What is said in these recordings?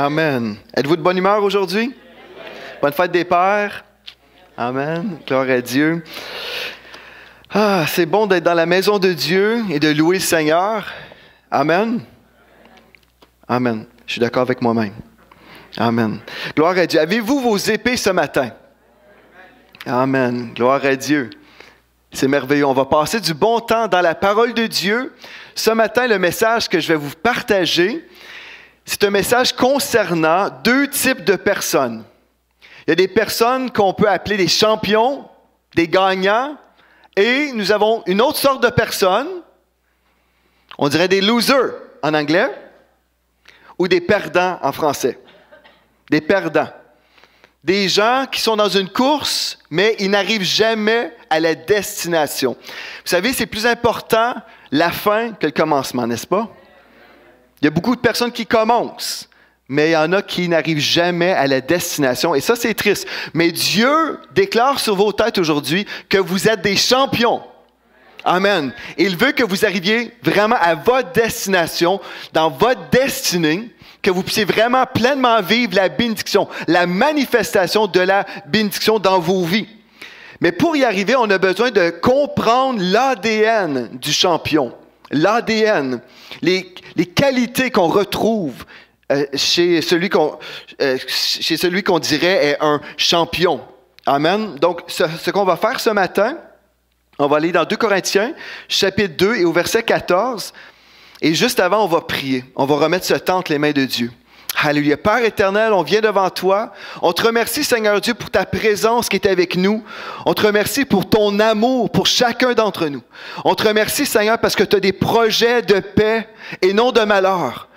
Amen. Êtes-vous de bonne humeur aujourd'hui? Bonne fête des pères. Amen. Gloire à Dieu. Ah, c'est bon d'être dans la maison de Dieu et de louer le Seigneur. Amen. Amen. Je suis d'accord avec moi-même. Amen. Gloire à Dieu. Avez-vous vos épées ce matin? Amen. Gloire à Dieu. C'est merveilleux. On va passer du bon temps dans la parole de Dieu. Ce matin, le message que je vais vous partager, c'est un message concernant deux types de personnes. Il y a des personnes qu'on peut appeler des champions, des gagnants, et nous avons une autre sorte de personnes, on dirait des losers en anglais, ou des perdants en français. Des perdants. Des gens qui sont dans une course, mais ils n'arrivent jamais à la destination. Vous savez, c'est plus important la fin que le commencement, n'est-ce pas? Il y a beaucoup de personnes qui commencent, mais il y en a qui n'arrivent jamais à la destination. Et ça, c'est triste. Mais Dieu déclare sur vos têtes aujourd'hui que vous êtes des champions. Amen. Il veut que vous arriviez vraiment à votre destination, dans votre destinée, que vous puissiez vraiment pleinement vivre la bénédiction, la manifestation de la bénédiction dans vos vies. Mais pour y arriver, on a besoin de comprendre l'ADN du champion. L'ADN, les qualités qu'on retrouve chez celui qu'on dirait est un champion. Amen. Donc, ce qu'on va faire ce matin, on va aller dans 2 Corinthiens, chapitre 2 et au verset 14. Et juste avant, on va prier. On va remettre ce temps entre les mains de Dieu. Alléluia. Père éternel, on vient devant toi. On te remercie, Seigneur Dieu, pour ta présence qui est avec nous. On te remercie pour ton amour pour chacun d'entre nous. On te remercie, Seigneur, parce que tu as des projets de paix et non de malheur.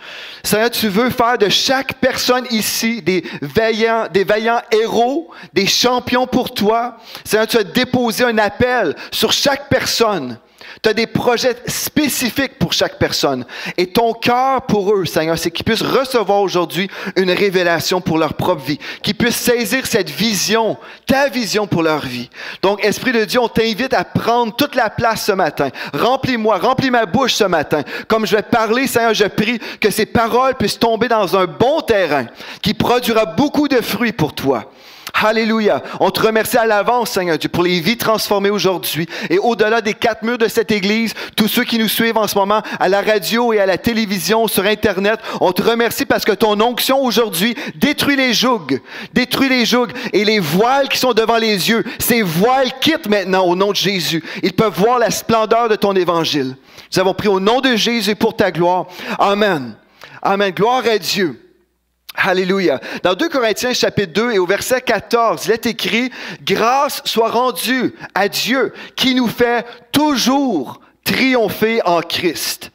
Seigneur, tu veux faire de chaque personne ici des vaillants héros, des champions pour toi. Seigneur, tu as déposé un appel sur chaque personne. Tu as des projets spécifiques pour chaque personne. Et ton cœur pour eux, Seigneur, c'est qu'ils puissent recevoir aujourd'hui une révélation pour leur propre vie. Qu'ils puissent saisir cette vision, ta vision pour leur vie. Donc, Esprit de Dieu, on t'invite à prendre toute la place ce matin. Remplis-moi, remplis ma bouche ce matin. Comme je vais parler, Seigneur, je prie que ces paroles puissent tomber dans un bon terrain qui produira beaucoup de fruits pour toi. Alléluia. On te remercie à l'avance, Seigneur Dieu, pour les vies transformées aujourd'hui. Et au-delà des 4 murs de cette église, tous ceux qui nous suivent en ce moment à la radio et à la télévision, sur Internet, on te remercie parce que ton onction aujourd'hui détruit les jougs. Détruit les jougs et les voiles qui sont devant les yeux. Ces voiles quittent maintenant au nom de Jésus. Ils peuvent voir la splendeur de ton évangile. Nous avons prié au nom de Jésus pour ta gloire. Amen. Amen. Gloire à Dieu. Alléluia. Dans 2 Corinthiens chapitre 2 et au verset 14, il est écrit « Grâce soit rendue à Dieu qui nous fait toujours triompher en Christ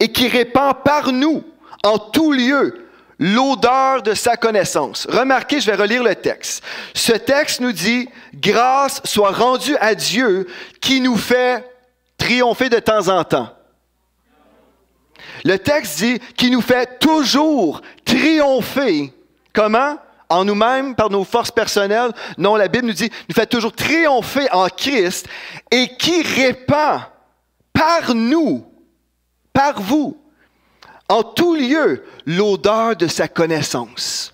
et qui répand par nous en tout lieu l'odeur de sa connaissance. » Remarquez, je vais relire le texte. Ce texte nous dit « Grâce soit rendue à Dieu qui nous fait triompher de temps en temps. » Le texte dit qu'il nous fait toujours triompher. Comment? En nous-mêmes, par nos forces personnelles. Non, la Bible nous dit qu'il nous fait toujours triompher en Christ et qui répand par nous, par vous, en tout lieu, l'odeur de sa connaissance.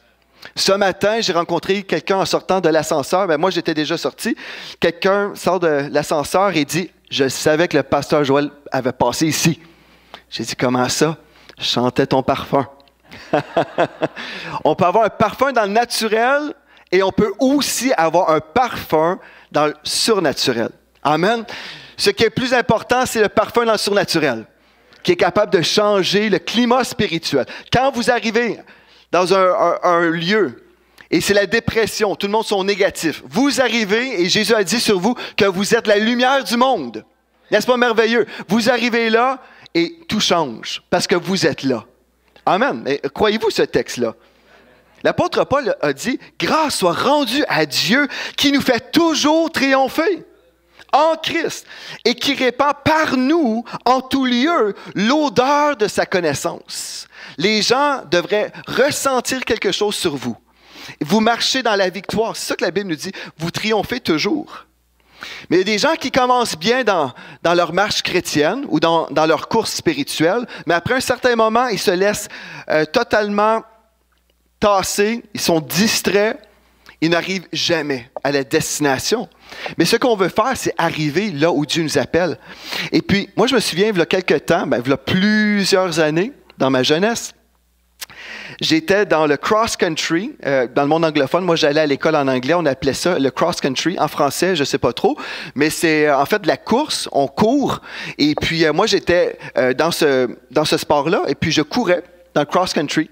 Ce matin, j'ai rencontré quelqu'un en sortant de l'ascenseur. Moi, j'étais déjà sorti. Quelqu'un sort de l'ascenseur et dit « Je savais que le pasteur Joël avait passé ici. » J'ai dit, comment ça? Je sentais ton parfum. On peut avoir un parfum dans le naturel et on peut aussi avoir un parfum dans le surnaturel. Amen. Ce qui est plus important, c'est le parfum dans le surnaturel, qui est capable de changer le climat spirituel. Quand vous arrivez dans un lieu, et c'est la dépression, tout le monde sont négatifs, vous arrivez et Jésus a dit sur vous que vous êtes la lumière du monde. N'est-ce pas merveilleux? Vous arrivez là, et tout change, parce que vous êtes là. Amen. Mais croyez-vous ce texte-là? L'apôtre Paul a dit, « Grâce soit rendue à Dieu qui nous fait toujours triompher en Christ et qui répand par nous en tout lieu l'odeur de sa connaissance. » Les gens devraient ressentir quelque chose sur vous. Vous marchez dans la victoire. C'est ça que la Bible nous dit. Vous triomphez toujours. Mais il y a des gens qui commencent bien dans leur marche chrétienne ou dans leur course spirituelle, mais après un certain moment, ils se laissent totalement tassés, ils sont distraits, ils n'arrivent jamais à la destination. Mais ce qu'on veut faire, c'est arriver là où Dieu nous appelle. Et puis, moi, je me souviens, il y a quelques temps, il y a plusieurs années, dans ma jeunesse, j'étais dans le cross-country, dans le monde anglophone. Moi, j'allais à l'école en anglais, on appelait ça le cross-country. En français, je ne sais pas trop, mais c'est en fait de la course, on court. Et puis, moi, j'étais dans ce sport-là, et puis je courais dans le cross-country.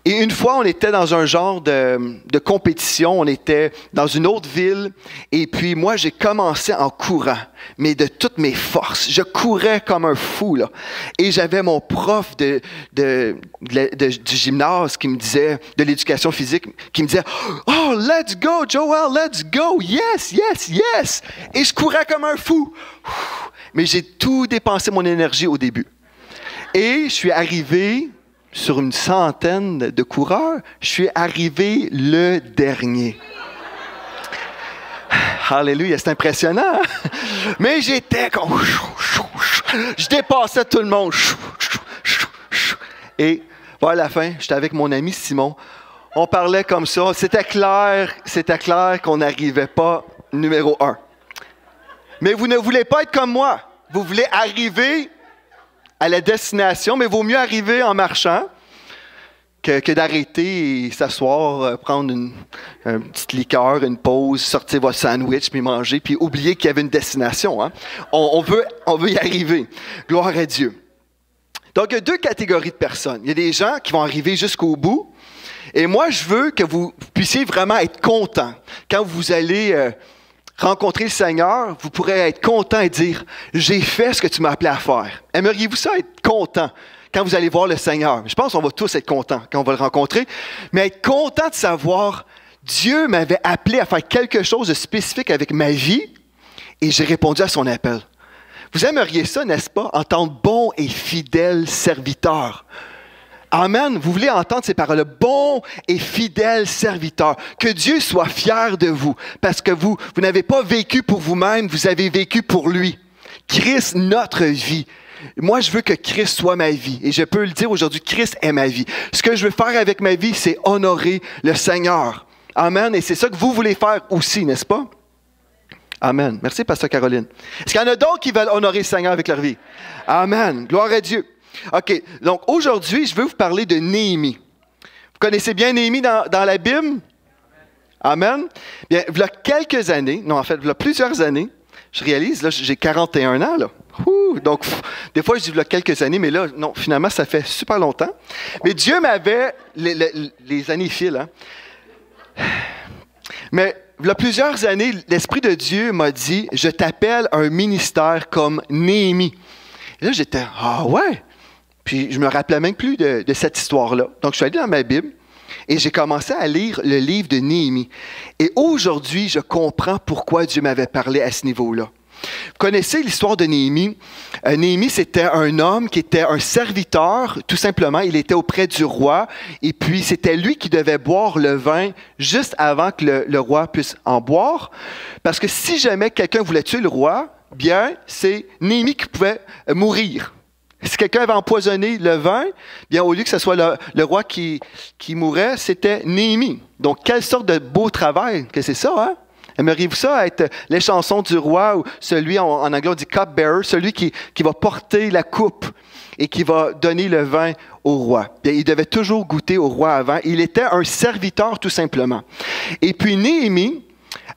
Et une fois, on était dans un genre de compétition, on était dans une autre ville, et puis moi, j'ai commencé en courant, mais de toutes mes forces. Je courais comme un fou, là. Et j'avais mon prof du gymnase qui me disait, de l'éducation physique, qui me disait « Oh, let's go, Joel, let's go! Yes, yes, yes! » Et je courais comme un fou. Mais j'ai tout dépensé mon énergie au début. Et je suis arrivé sur une centaine de coureurs, je suis arrivé le dernier. Alléluia, c'est impressionnant. Mais j'étais comme... Je dépassais tout le monde. Et à la fin, j'étais avec mon ami Simon. On parlait comme ça. C'était clair qu'on n'arrivait pas numéro 1. Mais vous ne voulez pas être comme moi. Vous voulez arriver à la destination, mais il vaut mieux arriver en marchant que d'arrêter et s'asseoir, prendre une petite liqueur, une pause, sortir votre sandwich, puis manger, puis oublier qu'il y avait une destination. Hein? On veut y arriver. Gloire à Dieu. Donc, il y a 2 catégories de personnes. Il y a des gens qui vont arriver jusqu'au bout, et moi, je veux que vous puissiez vraiment être contents. Quand vous allez rencontrer le Seigneur, vous pourrez être content et dire « J'ai fait ce que tu m'as appelé à faire ». Aimeriez-vous ça, être content quand vous allez voir le Seigneur? Je pense qu'on va tous être contents quand on va le rencontrer, mais être content de savoir « Dieu m'avait appelé à faire quelque chose de spécifique avec ma vie et j'ai répondu à son appel ». Vous aimeriez ça, n'est-ce pas, en tant que bon et fidèle serviteur? Amen. Vous voulez entendre ces paroles, bon et fidèle serviteur. Que Dieu soit fier de vous, parce que vous n'avez pas vécu pour vous-même, vous avez vécu pour lui. Christ, notre vie. Moi, je veux que Christ soit ma vie. Et je peux le dire aujourd'hui, Christ est ma vie. Ce que je veux faire avec ma vie, c'est honorer le Seigneur. Amen. Et c'est ça que vous voulez faire aussi, n'est-ce pas? Amen. Merci, Pasteur Caroline. Est-ce qu'il y en a d'autres qui veulent honorer le Seigneur avec leur vie? Amen. Gloire à Dieu. OK, donc aujourd'hui, je veux vous parler de Néhémie. Vous connaissez bien Néhémie dans la Bible? Amen. Bien, il y a quelques années, non, en fait, il y a plusieurs années, je réalise, là, j'ai 41 ans, là. Donc, des fois, je dis il y a quelques années, mais là, non, finalement, ça fait super longtemps. Mais Dieu m'avait, les années filent, hein. Mais il y a plusieurs années, l'Esprit de Dieu m'a dit, je t'appelle à un ministère comme Néhémie. Et là, j'étais, ah ouais! Puis je me rappelais même plus de cette histoire-là. Donc, je suis allé dans ma Bible et j'ai commencé à lire le livre de Néhémie. Et aujourd'hui, je comprends pourquoi Dieu m'avait parlé à ce niveau-là. Vous connaissez l'histoire de Néhémie? Néhémie, c'était un homme qui était un serviteur, tout simplement. Il était auprès du roi et puis c'était lui qui devait boire le vin juste avant que le roi puisse en boire. Parce que si jamais quelqu'un voulait tuer le roi, bien, c'est Néhémie qui pouvait mourir. Si quelqu'un avait empoisonné le vin, bien, au lieu que ce soit le roi qui mourait, c'était Néhémie. Donc, quelle sorte de beau travail que c'est ça, hein? Aimeriez-vous ça être les chansons du roi ou celui, en anglais on dit cup-bearer, celui qui va porter la coupe et qui va donner le vin au roi. Bien, il devait toujours goûter au roi avant. Il était un serviteur tout simplement. Et puis Néhémie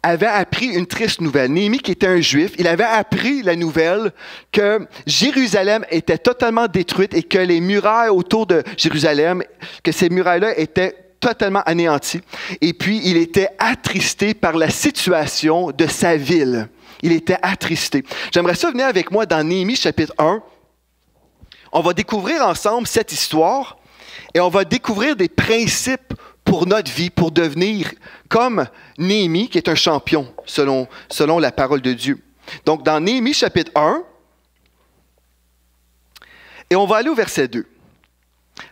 avait appris une triste nouvelle. Néhémie, qui était un Juif, il avait appris la nouvelle que Jérusalem était totalement détruite et que les murailles autour de Jérusalem, que ces murailles-là étaient totalement anéanties. Et puis, il était attristé par la situation de sa ville. Il était attristé. J'aimerais ça venir avec moi dans Néhémie chapitre 1. On va découvrir ensemble cette histoire et on va découvrir des principes pour notre vie, pour devenir comme Néhémie, qui est un champion, selon la parole de Dieu. Donc, dans Néhémie chapitre 1, et on va aller au verset 2.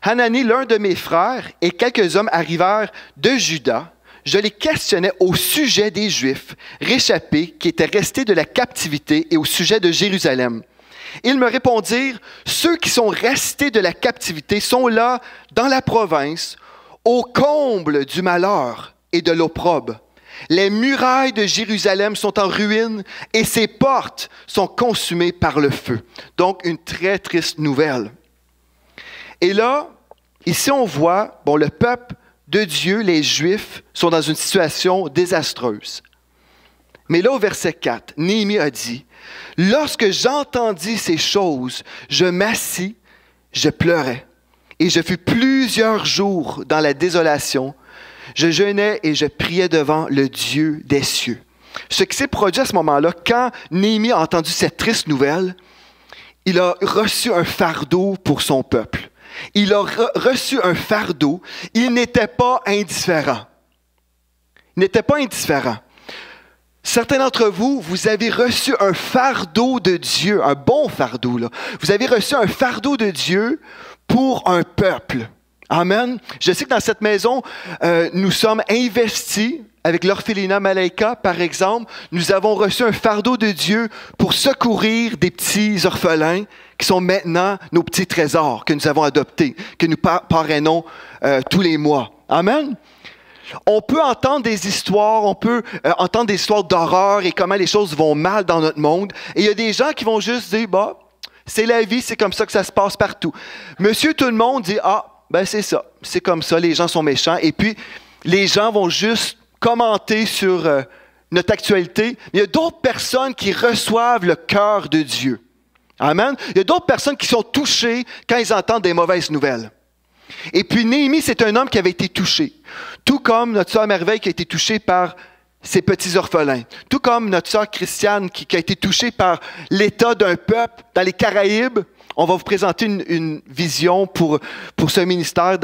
Hanani, l'un de mes frères, et quelques hommes arrivèrent de Juda. Je les questionnais au sujet des Juifs réchappés qui étaient restés de la captivité et au sujet de Jérusalem. Ils me répondirent, ceux qui sont restés de la captivité sont là dans la province, au comble du malheur et de l'opprobre. Les murailles de Jérusalem sont en ruine et ses portes sont consumées par le feu. Donc, une très triste nouvelle. Et là, ici, on voit, le peuple de Dieu, les Juifs, sont dans une situation désastreuse. Mais là, au verset 4, Néhémie a dit, « Lorsque j'entendis ces choses, je m'assis, je pleurais, et je fus plusieurs jours dans la désolation. Je jeûnais et je priais devant le Dieu des cieux. » Ce qui s'est produit à ce moment-là, quand Néhémie a entendu cette triste nouvelle, il a reçu un fardeau pour son peuple. Il a reçu un fardeau. Il n'était pas indifférent. Il n'était pas indifférent. Certains d'entre vous, vous avez reçu un fardeau de Dieu, un bon fardeau, là. Vous avez reçu un fardeau de Dieu pour un peuple. Amen. Je sais que dans cette maison, nous sommes investis avec l'orphelinat Malaika, par exemple. Nous avons reçu un fardeau de Dieu pour secourir des petits orphelins qui sont maintenant nos petits trésors que nous avons adoptés, que nous parrainons tous les mois. Amen. On peut entendre des histoires, entendre des histoires d'horreur et comment les choses vont mal dans notre monde. Et il y a des gens qui vont juste dire, c'est la vie, c'est comme ça que ça se passe partout. Monsieur tout le monde dit, c'est ça, c'est comme ça, les gens sont méchants. Et puis, les gens vont juste commenter sur notre actualité. Il y a d'autres personnes qui reçoivent le cœur de Dieu. Amen. Il y a d'autres personnes qui sont touchées quand ils entendent des mauvaises nouvelles. Et puis, Néhémie, c'est un homme qui avait été touché. Tout comme notre sœur Merveille qui a été touchée par ses petits orphelins. Tout comme notre sœur Christiane qui a été touchée par l'état d'un peuple dans les Caraïbes. On va vous présenter une vision pour ce ministère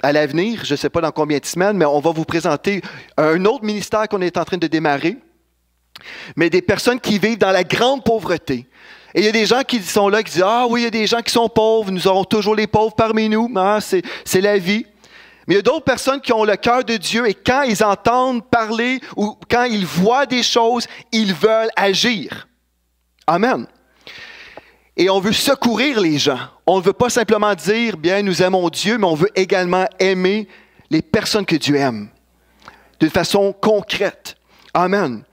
à l'avenir. Je ne sais pas dans combien de semaines, mais on va vous présenter un autre ministère qu'on est en train de démarrer. Mais des personnes qui vivent dans la grande pauvreté. Et il y a des gens qui sont là, qui disent « Ah oui, il y a des gens qui sont pauvres, nous aurons toujours les pauvres parmi nous, c'est la vie. » Mais il y a d'autres personnes qui ont le cœur de Dieu et quand ils entendent parler ou quand ils voient des choses, ils veulent agir. Amen. Et on veut secourir les gens. On ne veut pas simplement dire, bien, nous aimons Dieu, mais on veut également aimer les personnes que Dieu aime. D'une façon concrète. Amen.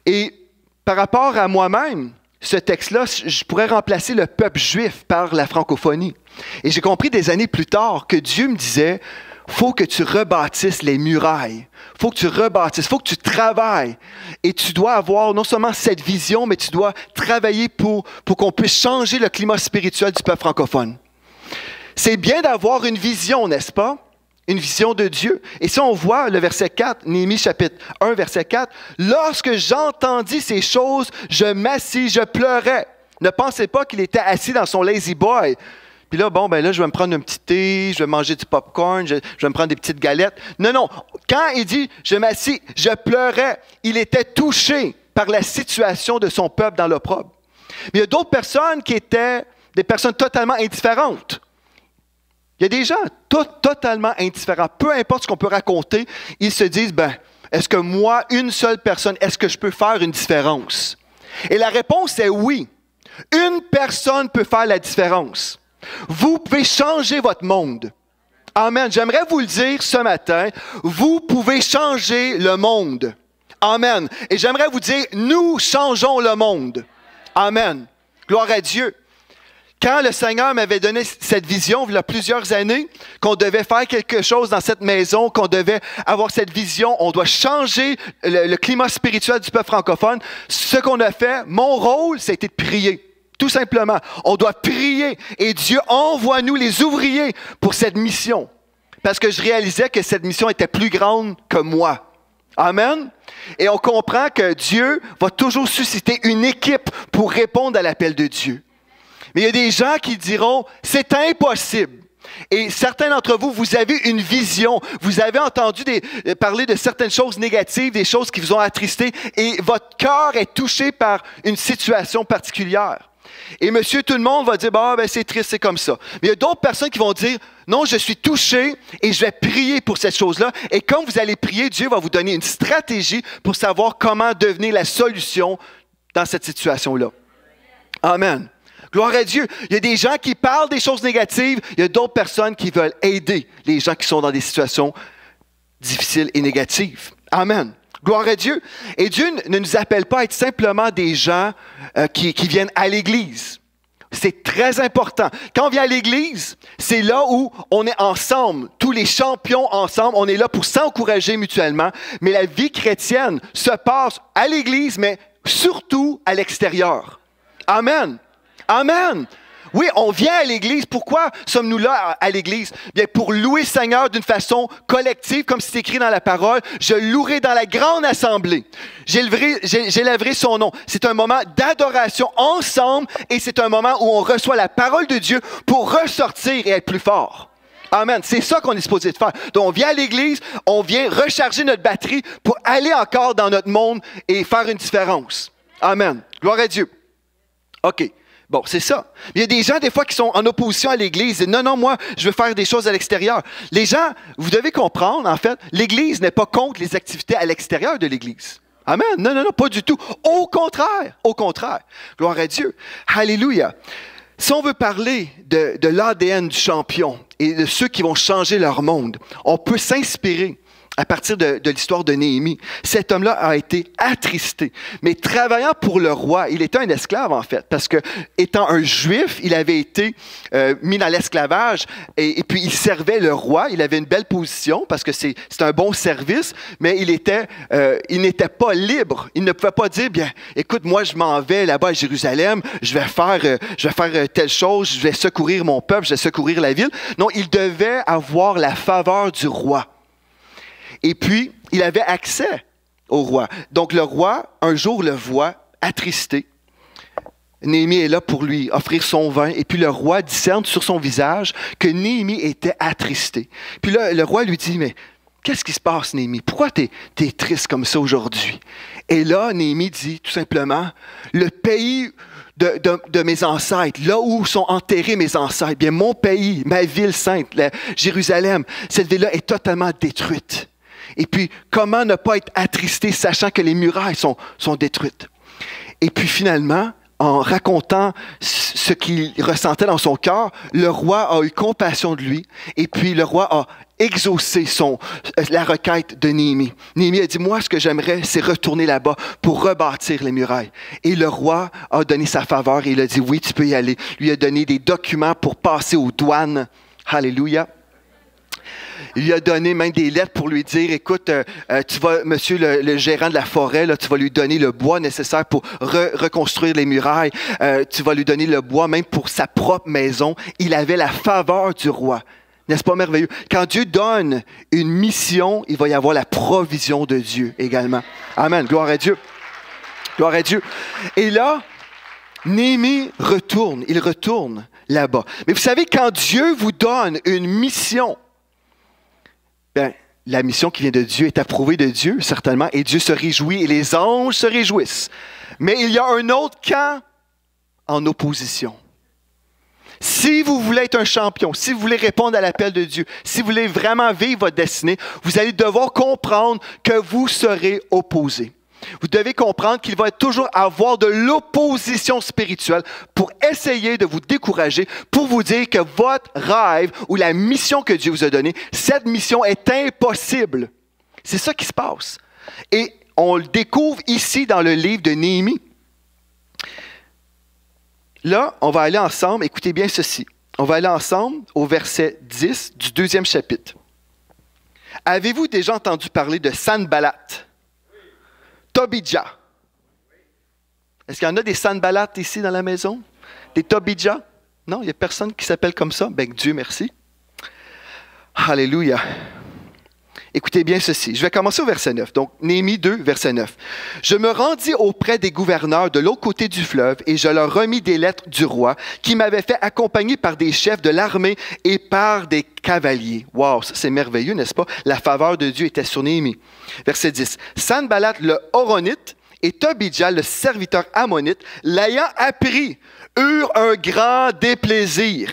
Et par rapport à moi-même, ce texte-là, je pourrais remplacer le peuple juif par la francophonie. Et j'ai compris des années plus tard que Dieu me disait, faut que tu rebâtisses les murailles. Faut que tu rebâtisses, faut que tu travailles. Et tu dois avoir non seulement cette vision, mais tu dois travailler pour qu'on puisse changer le climat spirituel du peuple francophone. C'est bien d'avoir une vision, n'est-ce pas? Une vision de Dieu. Et si on voit le verset 4, Néhémie chapitre 1, verset 4, « Lorsque j'entendis ces choses, je m'assis, je pleurais. » Ne pensez pas qu'il était assis dans son lazy boy. Puis là, là, je vais me prendre un petit thé, je vais manger du popcorn, je vais me prendre des petites galettes. Non. Quand il dit « je m'assis, je pleurais », il était touché par la situation de son peuple dans l'opprobre. Mais il y a d'autres personnes qui étaient des personnes totalement indifférentes. Il y a des gens totalement indifférents. Peu importe ce qu'on peut raconter, ils se disent, est-ce que moi, une seule personne, est-ce que je peux faire une différence? Et la réponse est oui. Une personne peut faire la différence. Vous pouvez changer votre monde. Amen. J'aimerais vous le dire ce matin. Vous pouvez changer le monde. Amen. Et j'aimerais vous dire, nous changeons le monde. Amen. Gloire à Dieu. Quand le Seigneur m'avait donné cette vision, il y a plusieurs années, qu'on devait faire quelque chose dans cette maison, qu'on devait avoir cette vision, on doit changer le climat spirituel du peuple francophone, ce qu'on a fait, mon rôle, c'était de prier. Tout simplement. On doit prier et Dieu envoie-nous les ouvriers pour cette mission. Parce que je réalisais que cette mission était plus grande que moi. Amen. Et on comprend que Dieu va toujours susciter une équipe pour répondre à l'appel de Dieu. Mais il y a des gens qui diront, c'est impossible. Et certains d'entre vous, vous avez une vision, vous avez entendu parler de certaines choses négatives, des choses qui vous ont attristé, et votre cœur est touché par une situation particulière. Et monsieur tout le monde va dire, c'est triste, c'est comme ça. Mais il y a d'autres personnes qui vont dire, non, je suis touché et je vais prier pour cette chose-là. Et quand vous allez prier, Dieu va vous donner une stratégie pour savoir comment devenir la solution dans cette situation-là. Amen. Gloire à Dieu. Il y a des gens qui parlent des choses négatives. Il y a d'autres personnes qui veulent aider les gens qui sont dans des situations difficiles et négatives. Amen. Gloire à Dieu. Et Dieu ne nous appelle pas à être simplement des gens qui viennent à l'Église. C'est très important. Quand on vient à l'Église, c'est là où on est ensemble, tous les champions ensemble. On est là pour s'encourager mutuellement. Mais la vie chrétienne se passe à l'Église, mais surtout à l'extérieur. Amen. Amen. Oui, on vient à l'Église. Pourquoi sommes-nous là à l'Église? Bien, pour louer le Seigneur d'une façon collective, comme c'est écrit dans la parole. Je louerai dans la grande assemblée. J'élèverai son nom. C'est un moment d'adoration ensemble et c'est un moment où on reçoit la parole de Dieu pour ressortir et être plus fort. Amen. C'est ça qu'on est supposé de faire. Donc, on vient à l'Église, on vient recharger notre batterie pour aller encore dans notre monde et faire une différence. Amen. Gloire à Dieu. OK. Bon, c'est ça. Il y a des gens, des fois, qui sont en opposition à l'Église. Et non, moi, je veux faire des choses à l'extérieur. Les gens, vous devez comprendre, en fait, l'Église n'est pas contre les activités à l'extérieur de l'Église. Amen. Non, pas du tout. Au contraire. Gloire à Dieu. Alléluia. Si on veut parler de l'ADN du champion et de ceux qui vont changer leur monde, on peut s'inspirer à partir de l'histoire de Néhémie. Cet homme-là a été attristé. Mais travaillant pour le roi, il était un esclave en fait, parce que étant un juif, il avait été mis dans l'esclavage et puis il servait le roi. Il avait une belle position parce que c'est un bon service, mais il n'était pas libre. Il ne pouvait pas dire, bien, écoute, moi je m'en vais là-bas à Jérusalem, je vais faire telle chose, je vais secourir mon peuple, je vais secourir la ville. Non, il devait avoir la faveur du roi. Et puis, il avait accès au roi. Donc, le roi, un jour, le voit attristé. Néhémie est là pour lui offrir son vin. Et puis, le roi discerne sur son visage que Néhémie était attristé. Puis là, le roi lui dit, mais qu'est-ce qui se passe, Néhémie? Pourquoi t'es triste comme ça aujourd'hui? Et là, Néhémie dit tout simplement, le pays de mes ancêtres, là où sont enterrés mes ancêtres, bien, mon pays, ma ville sainte, Jérusalem, cette ville-là est totalement détruite. Et puis, comment ne pas être attristé, sachant que les murailles sont détruites? Et puis finalement, en racontant ce qu'il ressentait dans son cœur, le roi a eu compassion de lui. Et puis le roi a exaucé la requête de Néhémie. Néhémie a dit, moi, ce que j'aimerais, c'est retourner là-bas pour rebâtir les murailles. Et le roi a donné sa faveur et il a dit, oui, tu peux y aller. Lui a donné des documents pour passer aux douanes. Alléluia. Il lui a donné même des lettres pour lui dire, écoute, tu vas, monsieur le gérant de la forêt, là, tu vas lui donner le bois nécessaire pour reconstruire les murailles. Tu vas lui donner le bois même pour sa propre maison. Il avait la faveur du roi. N'est-ce pas merveilleux? Quand Dieu donne une mission, il va y avoir la provision de Dieu également. Amen. Gloire à Dieu. Gloire à Dieu. Et là, Néhémie il retourne là-bas. Mais vous savez, quand Dieu vous donne une mission, bien, la mission qui vient de Dieu est approuvée de Dieu, certainement, et Dieu se réjouit et les anges se réjouissent. Mais il y a un autre camp en opposition. Si vous voulez être un champion, si vous voulez répondre à l'appel de Dieu, si vous voulez vraiment vivre votre destinée, vous allez devoir comprendre que vous serez opposé. Vous devez comprendre qu'il va toujours avoir de l'opposition spirituelle pour essayer de vous décourager, pour vous dire que votre rêve ou la mission que Dieu vous a donnée, cette mission est impossible. C'est ça qui se passe. Et on le découvre ici dans le livre de Néhémie. Là, on va aller ensemble, écoutez bien ceci. On va aller ensemble au verset 10 du 2e chapitre. Avez-vous déjà entendu parler de Sanballat? Tobidja. Est-ce qu'il y en a des Sanballat ici dans la maison? Des Tobidja? Non, il n'y a personne qui s'appelle comme ça? Ben, Dieu merci. Alléluia. Écoutez bien ceci. Je vais commencer au verset 9. Donc, Néhémie 2, verset 9. « Je me rendis auprès des gouverneurs de l'autre côté du fleuve et je leur remis des lettres du roi qui m'avaient fait accompagner par des chefs de l'armée et par des cavaliers. » Wow, ça c'est merveilleux, n'est-ce pas? La faveur de Dieu était sur Néhémie. Verset 10. « Sanballat le Horonite et Tobidja le serviteur ammonite, l'ayant appris, eurent un grand déplaisir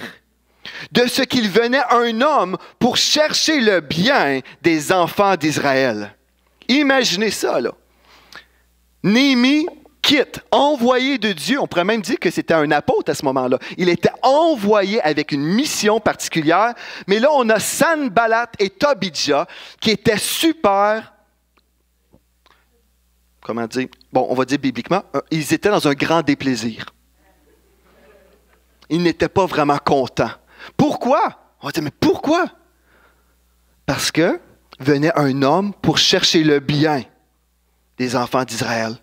de ce qu'il venait un homme pour chercher le bien des enfants d'Israël. » Imaginez ça, là. Néhémie quitte, envoyé de Dieu. On pourrait même dire que c'était un apôtre à ce moment-là. Il était envoyé avec une mission particulière. Mais là, on a Sanballat et Tobidja qui étaient super, comment dire, bon, on va dire bibliquement, ils étaient dans un grand déplaisir. Ils n'étaient pas vraiment contents. Pourquoi? On va dire, mais pourquoi? Parce que venait un homme pour chercher le bien des enfants d'Israël.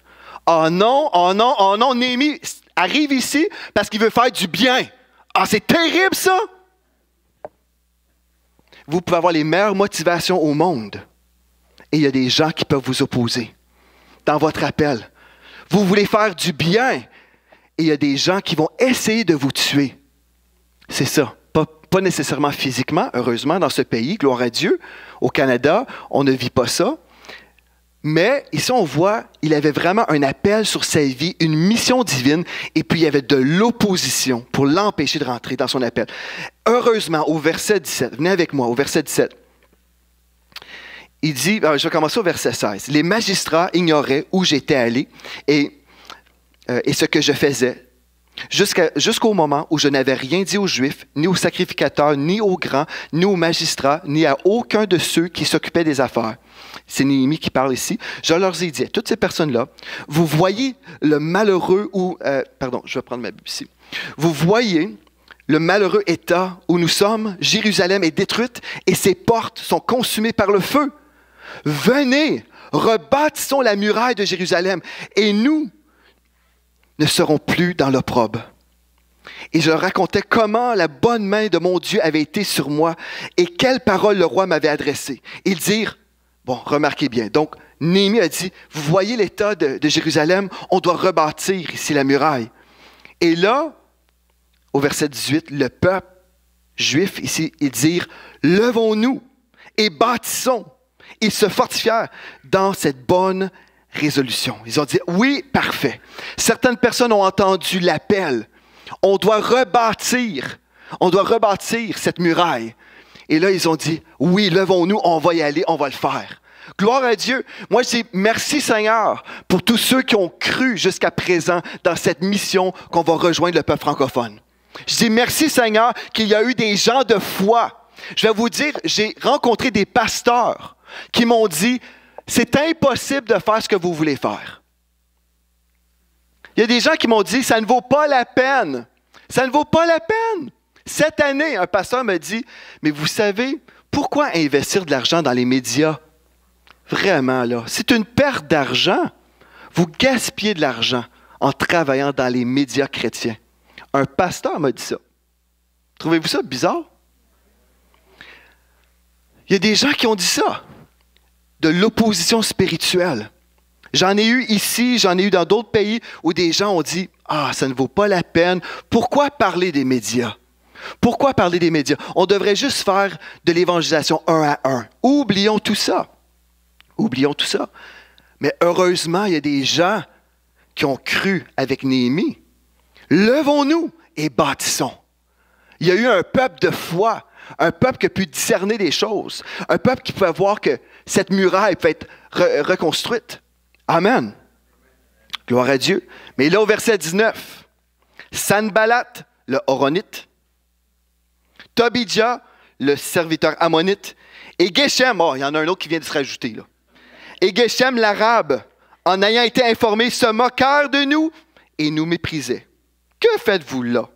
Oh non, oh non, oh non, Néhémie arrive ici parce qu'il veut faire du bien. Ah, c'est terrible ça! Vous pouvez avoir les meilleures motivations au monde et il y a des gens qui peuvent vous opposer dans votre appel. Vous voulez faire du bien et il y a des gens qui vont essayer de vous tuer. C'est ça. Pas nécessairement physiquement, heureusement, dans ce pays, gloire à Dieu. Au Canada, on ne vit pas ça. Mais ici, on voit, il avait vraiment un appel sur sa vie, une mission divine, et puis il y avait de l'opposition pour l'empêcher de rentrer dans son appel. Heureusement, au verset 17, venez avec moi, au verset 17, il dit, je vais commencer au verset 16, « Les magistrats ignoraient où j'étais allé et ce que je faisais, jusqu'au moment où je n'avais rien dit aux Juifs, ni aux sacrificateurs, ni aux grands, ni aux magistrats, ni à aucun de ceux qui s'occupaient des affaires. » C'est Néhémie qui parle ici. Je leur ai dit, à toutes ces personnes-là, vous voyez le malheureux je vais prendre ma Bible ici. Vous voyez le malheureux état où nous sommes, Jérusalem est détruite et ses portes sont consumées par le feu. Venez, rebâtissons la muraille de Jérusalem et nous ne serons plus dans l'opprobre. Et je leur racontais comment la bonne main de mon Dieu avait été sur moi et quelles paroles le roi m'avait adressées. Ils dirent, bon, remarquez bien, donc Néhémie a dit, vous voyez l'état de Jérusalem, on doit rebâtir ici la muraille. Et là, au verset 18, le peuple juif ici, ils dirent, levons-nous et bâtissons. Ils se fortifièrent dans cette bonne résolution. Ils ont dit, oui, parfait. Certaines personnes ont entendu l'appel. On doit rebâtir cette muraille. Et là, ils ont dit, oui, levons-nous, on va y aller, on va le faire. Gloire à Dieu. Moi, je dis merci Seigneur pour tous ceux qui ont cru jusqu'à présent dans cette mission qu'on va rejoindre le peuple francophone. Je dis merci Seigneur qu'il y a eu des gens de foi. Je vais vous dire, j'ai rencontré des pasteurs qui m'ont dit, c'est impossible de faire ce que vous voulez faire. Il y a des gens qui m'ont dit, ça ne vaut pas la peine. Ça ne vaut pas la peine. Cette année, un pasteur m'a dit, mais vous savez, pourquoi investir de l'argent dans les médias? Vraiment, là, c'est une perte d'argent. Vous gaspillez de l'argent en travaillant dans les médias chrétiens. Un pasteur m'a dit ça. Trouvez-vous ça bizarre? Il y a des gens qui ont dit ça. De l'opposition spirituelle. J'en ai eu ici, j'en ai eu dans d'autres pays où des gens ont dit « Ah, ça ne vaut pas la peine. Pourquoi parler des médias? Pourquoi parler des médias? On devrait juste faire de l'évangélisation 1 à 1. Oublions tout ça. Oublions tout ça. » Mais heureusement, il y a des gens qui ont cru avec Néhémie. Levons-nous et bâtissons. Il y a eu un peuple de foi, un peuple qui a pu discerner des choses, un peuple qui pouvait voir que cette muraille peut être reconstruite. Amen. Gloire à Dieu. Mais là, au verset 19, Sanballat, le Horonite, Tobidja, le serviteur ammonite, et Geshem, il y en a un autre qui vient de se rajouter, là. Et Geshem, l'Arabe, en ayant été informés, se moquèrent de nous et nous méprisaient. Que faites-vous là?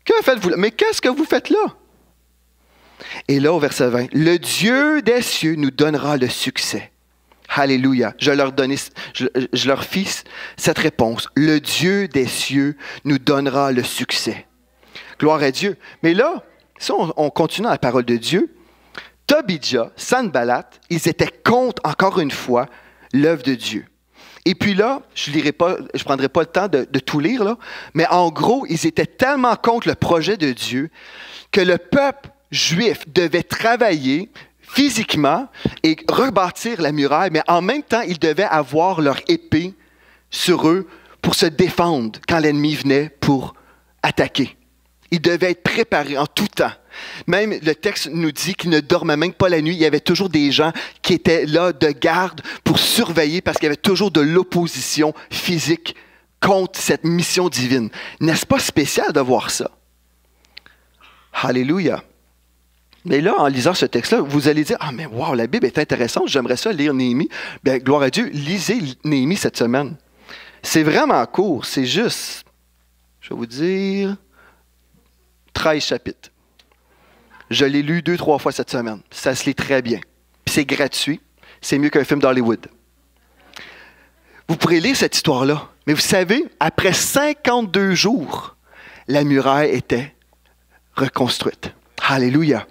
Que faites-vous là? Mais qu'est-ce que vous faites là? Et là, au verset 20, « Le Dieu des cieux nous donnera le succès. » Alléluia. Je leur fis cette réponse. « Le Dieu des cieux nous donnera le succès. » Gloire à Dieu. Mais là, si on continue la parole de Dieu, Tobidja, Sanballat, ils étaient contre, encore une fois, l'œuvre de Dieu. Et puis là, je ne prendrai pas le temps de tout lire, là, mais en gros, ils étaient tellement contre le projet de Dieu que le peuple juif devait travailler physiquement et rebâtir la muraille, mais en même temps, ils devaient avoir leur épée sur eux pour se défendre quand l'ennemi venait pour attaquer. Ils devaient être préparés en tout temps. Même le texte nous dit qu'il ne dormait même pas la nuit. Il y avait toujours des gens qui étaient là de garde pour surveiller parce qu'il y avait toujours de l'opposition physique contre cette mission divine. N'est-ce pas spécial de voir ça? Alléluia. Mais là, en lisant ce texte-là, vous allez dire, « Ah, mais wow, la Bible est intéressante, j'aimerais ça lire Néhémie. » Bien, gloire à Dieu, lisez Néhémie cette semaine. C'est vraiment court, c'est juste, je vais vous dire, 13 chapitres. Je l'ai lu 2-3 fois cette semaine. Ça se lit très bien. Puis c'est gratuit. C'est mieux qu'un film d'Hollywood. Vous pourrez lire cette histoire-là. Mais vous savez, après 52 jours, la muraille était reconstruite. Alléluia.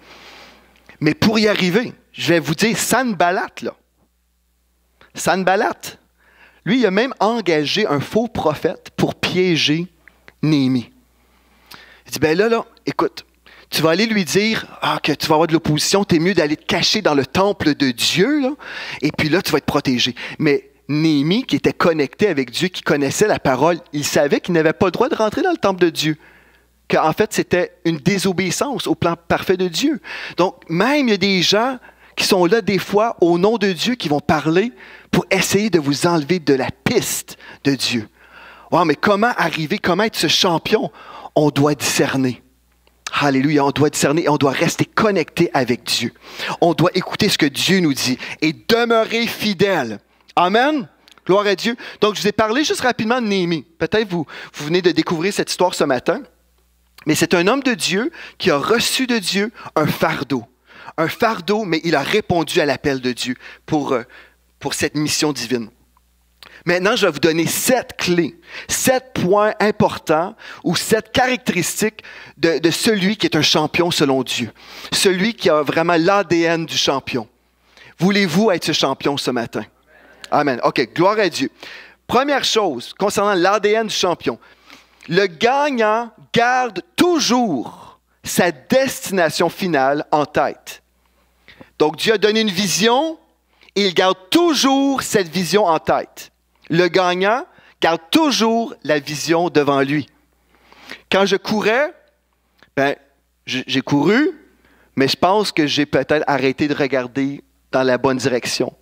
Mais pour y arriver, je vais vous dire, Sanballat, là. Sanballat, lui, il a même engagé un faux prophète pour piéger Néhémie. Il dit, ben là, écoute, tu vas aller lui dire que tu vas avoir de l'opposition, t'es mieux d'aller te cacher dans le temple de Dieu, là, et puis là, tu vas être protégé. Mais Néhémie, qui était connecté avec Dieu, qui connaissait la parole, il savait qu'il n'avait pas le droit de rentrer dans le temple de Dieu. Qu'en fait, c'était une désobéissance au plan parfait de Dieu. Donc, même il y a des gens qui sont là des fois au nom de Dieu, qui vont parler pour essayer de vous enlever de la piste de Dieu. Wow, mais comment arriver, comment être ce champion? On doit discerner. Alléluia, on doit discerner et on doit rester connecté avec Dieu. On doit écouter ce que Dieu nous dit et demeurer fidèle. Amen. Gloire à Dieu. Donc, je vous ai parlé juste rapidement de Néhémie. Peut-être vous venez de découvrir cette histoire ce matin. Mais c'est un homme de Dieu qui a reçu de Dieu un fardeau. Un fardeau, mais il a répondu à l'appel de Dieu pour cette mission divine. Maintenant, je vais vous donner 7 clés, 7 points importants ou 7 caractéristiques de celui qui est un champion selon Dieu. Celui qui a vraiment l'ADN du champion. Voulez-vous être ce champion ce matin? Amen. OK, gloire à Dieu. Première chose concernant l'ADN du champion. Le gagnant garde toujours sa destination finale en tête. Donc, Dieu a donné une vision et il garde toujours cette vision en tête. Le gagnant garde toujours la vision devant lui. Quand je courais, j'ai couru, mais je pense que j'ai peut-être arrêté de regarder dans la bonne direction.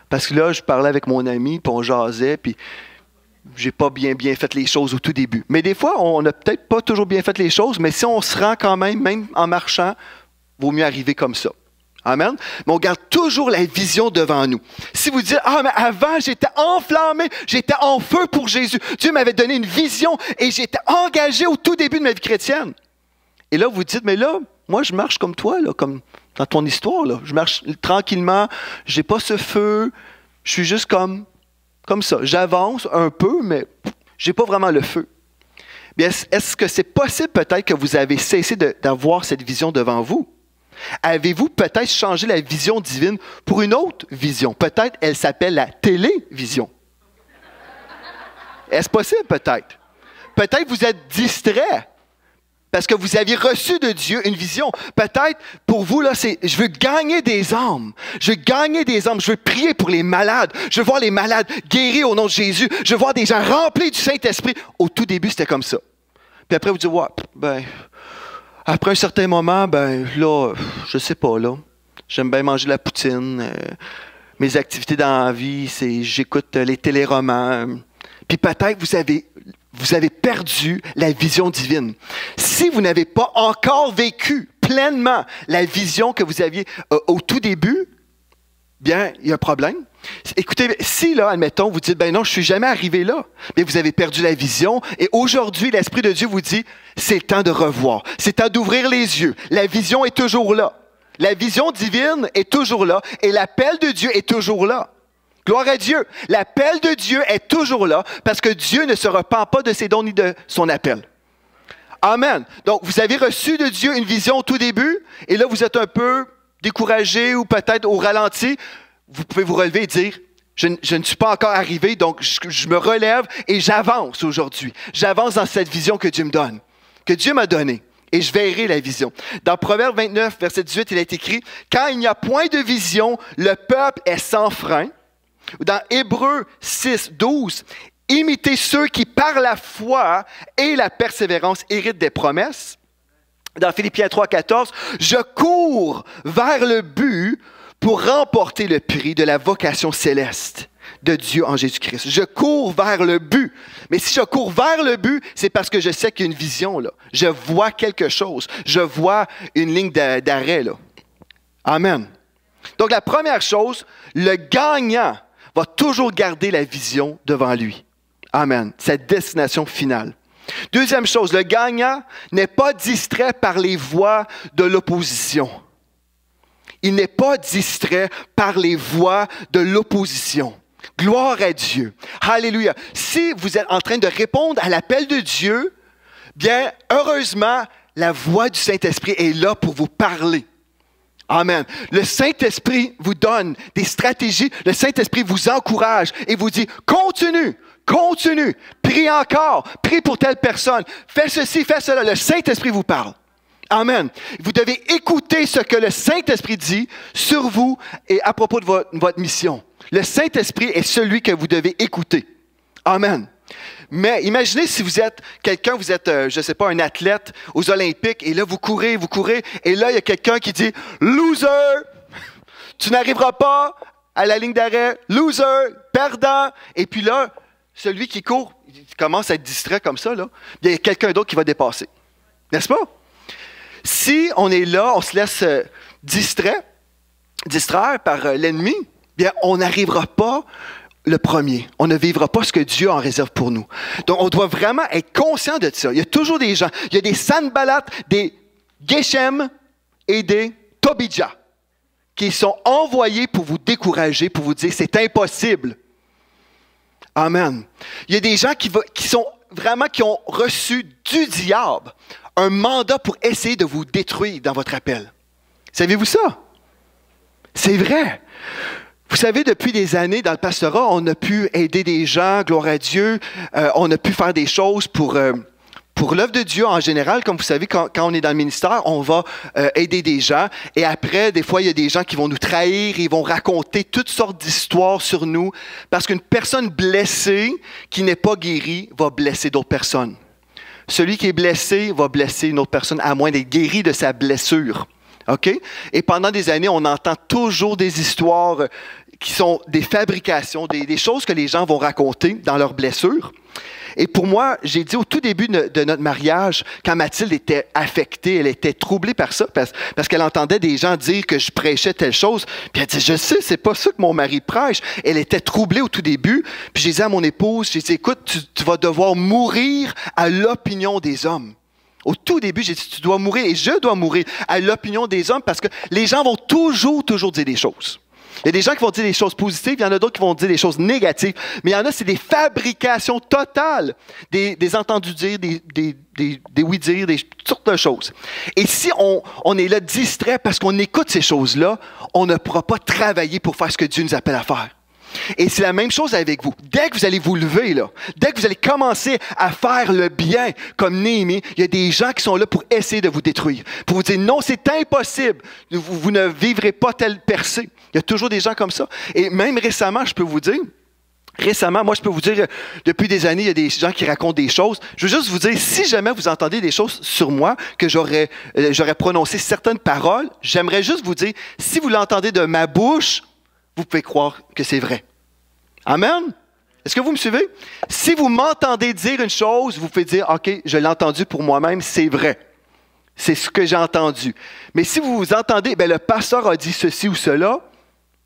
Parce que là, je parlais avec mon ami, puis on jasait, puis j'ai pas bien fait les choses au tout début. Mais des fois, on n'a peut-être pas toujours bien fait les choses, mais si on se rend quand même en marchant, vaut mieux arriver comme ça. Amen. Mais on garde toujours la vision devant nous. Si vous dites, mais avant, j'étais enflammé, j'étais en feu pour Jésus. Dieu m'avait donné une vision et j'étais engagé au tout début de ma vie chrétienne. Et là, vous dites, mais là, moi, je marche comme toi, là, comme dans ton histoire, là. Je marche tranquillement, j'ai pas ce feu, je suis juste comme ça. J'avance un peu, mais j'ai pas vraiment le feu. Bien, est-ce que c'est possible peut-être que vous avez cessé d'avoir cette vision devant vous? Avez-vous peut-être changé la vision divine pour une autre vision? Peut-être elle s'appelle la télévision. Est-ce possible peut-être? Peut-être vous êtes distrait parce que vous aviez reçu de Dieu une vision. Peut-être pour vous, là, c'est je veux gagner des âmes. Je veux gagner des âmes. Je veux prier pour les malades. Je veux voir les malades guéris au nom de Jésus. Je veux voir des gens remplis du Saint-Esprit. Au tout début, c'était comme ça. Puis après, vous dites, après un certain moment, là, je sais pas, là. J'aime bien manger la poutine. Mes activités dans la vie, c'est j'écoute les téléromans. Puis peut-être vous avez perdu la vision divine. Si vous n'avez pas encore vécu pleinement la vision que vous aviez au tout début, bien, il y a un problème. Écoutez, si, là, admettons, vous dites, non, je ne suis jamais arrivé là, mais vous avez perdu la vision, et aujourd'hui, l'Esprit de Dieu vous dit, c'est le temps de revoir, c'est le temps d'ouvrir les yeux. La vision est toujours là. La vision divine est toujours là, et l'appel de Dieu est toujours là. Gloire à Dieu. L'appel de Dieu est toujours là, parce que Dieu ne se repent pas de ses dons ni de son appel. Amen. Donc, vous avez reçu de Dieu une vision au tout début, et là, vous êtes un peu découragé ou peut-être au ralenti. Vous pouvez vous relever et dire, je ne suis pas encore arrivé, donc je me relève et j'avance aujourd'hui. J'avance dans cette vision que Dieu me donne, que Dieu m'a donnée, et je verrai la vision. Dans Proverbe 29, verset 18, il est écrit, « Quand il n'y a point de vision, le peuple est sans frein. » Dans Hébreux 6, 12, « Imitez ceux qui par la foi et la persévérance héritent des promesses. » dans Philippiens 3,14, « Je cours vers le but pour remporter le prix de la vocation céleste de Dieu en Jésus-Christ. Je cours vers le but. Mais si je cours vers le but, c'est parce que je sais qu'il y a une vision, là. Je vois quelque chose. Je vois une ligne d'arrêt, là. Amen. Donc, la première chose, le gagnant va toujours garder la vision devant lui. Amen. Sa destination finale. Deuxième chose, le gagnant n'est pas distrait par les voix de l'opposition. Il n'est pas distrait par les voix de l'opposition. Gloire à Dieu. Alléluia. Si vous êtes en train de répondre à l'appel de Dieu, bien, heureusement, la voix du Saint-Esprit est là pour vous parler. Amen. Le Saint-Esprit vous donne des stratégies. Le Saint-Esprit vous encourage et vous dit, continue, continue, prie encore, prie pour telle personne, fais ceci, fais cela. Le Saint-Esprit vous parle. Amen. Vous devez écouter ce que le Saint-Esprit dit sur vous et à propos de votre mission. Le Saint-Esprit est celui que vous devez écouter. Amen. Mais imaginez si vous êtes quelqu'un, vous êtes, je ne sais pas, un athlète aux Olympiques, et là, vous courez, et là, il y a quelqu'un qui dit « Loser! Tu n'arriveras pas à la ligne d'arrêt. Loser! Perdant! » Et puis là, celui qui court, il commence à être distrait comme ça, là. Il y a quelqu'un d'autre qui va dépasser. N'est-ce pas? Si on est là, on se laisse distraire par l'ennemi, bien, on n'arrivera pas le premier. On ne vivra pas ce que Dieu en réserve pour nous. Donc, on doit vraiment être conscient de ça. Il y a toujours des gens, il y a des Sanballat, des Geshem et des Tobija qui sont envoyés pour vous décourager, pour vous dire c'est impossible. Amen. Il y a des gens qui ont reçu du diable un mandat pour essayer de vous détruire dans votre appel. Savez-vous ça? C'est vrai. Vous savez, depuis des années, dans le pastorat, on a pu aider des gens, gloire à Dieu. On a pu faire des choses pour l'œuvre de Dieu en général. Comme vous savez, quand on est dans le ministère, on va aider des gens. Et après, des fois, il y a des gens qui vont nous trahir. Ils vont raconter toutes sortes d'histoires sur nous. Parce qu'une personne blessée qui n'est pas guérie va blesser d'autres personnes. Celui qui est blessé va blesser une autre personne à moins d'être guéri de sa blessure. OK? Et pendant des années, on entend toujours des histoires qui sont des fabrications, des choses que les gens vont raconter dans leurs blessures. Et pour moi, j'ai dit au tout début de notre mariage, quand Mathilde était affectée, elle était troublée par ça, parce qu'elle entendait des gens dire que je prêchais telle chose. Puis elle dit, je sais, c'est pas ça que mon mari prêche. Elle était troublée au tout début. Puis j'ai dit à mon épouse, j'ai dit, écoute, tu vas devoir mourir à l'opinion des hommes. Au tout début, j'ai dit, tu dois mourir, et je dois mourir à l'opinion des hommes, parce que les gens vont toujours dire des choses. Il y a des gens qui vont dire des choses positives, il y en a d'autres qui vont dire des choses négatives, mais il y en a, c'est des fabrications totales, des entendus dire, des oui-dire, toutes sortes de choses. Et si on est là distrait parce qu'on écoute ces choses-là, on ne pourra pas travailler pour faire ce que Dieu nous appelle à faire. Et c'est la même chose avec vous. Dès que vous allez vous lever, là, dès que vous allez commencer à faire le bien, comme Néhémie, il y a des gens qui sont là pour essayer de vous détruire. Pour vous dire, non, c'est impossible. Vous ne vivrez pas telle percée. Il y a toujours des gens comme ça. Et même récemment, je peux vous dire, depuis des années, il y a des gens qui racontent des choses. Je veux juste vous dire, si jamais vous entendez des choses sur moi, que j'aurais prononcé certaines paroles, j'aimerais juste vous dire, si vous l'entendez de ma bouche, vous pouvez croire que c'est vrai. Amen? Est-ce que vous me suivez? Si vous m'entendez dire une chose, vous pouvez dire, OK, je l'ai entendu pour moi-même, c'est vrai. C'est ce que j'ai entendu. Mais si vous entendez, le pasteur a dit ceci ou cela,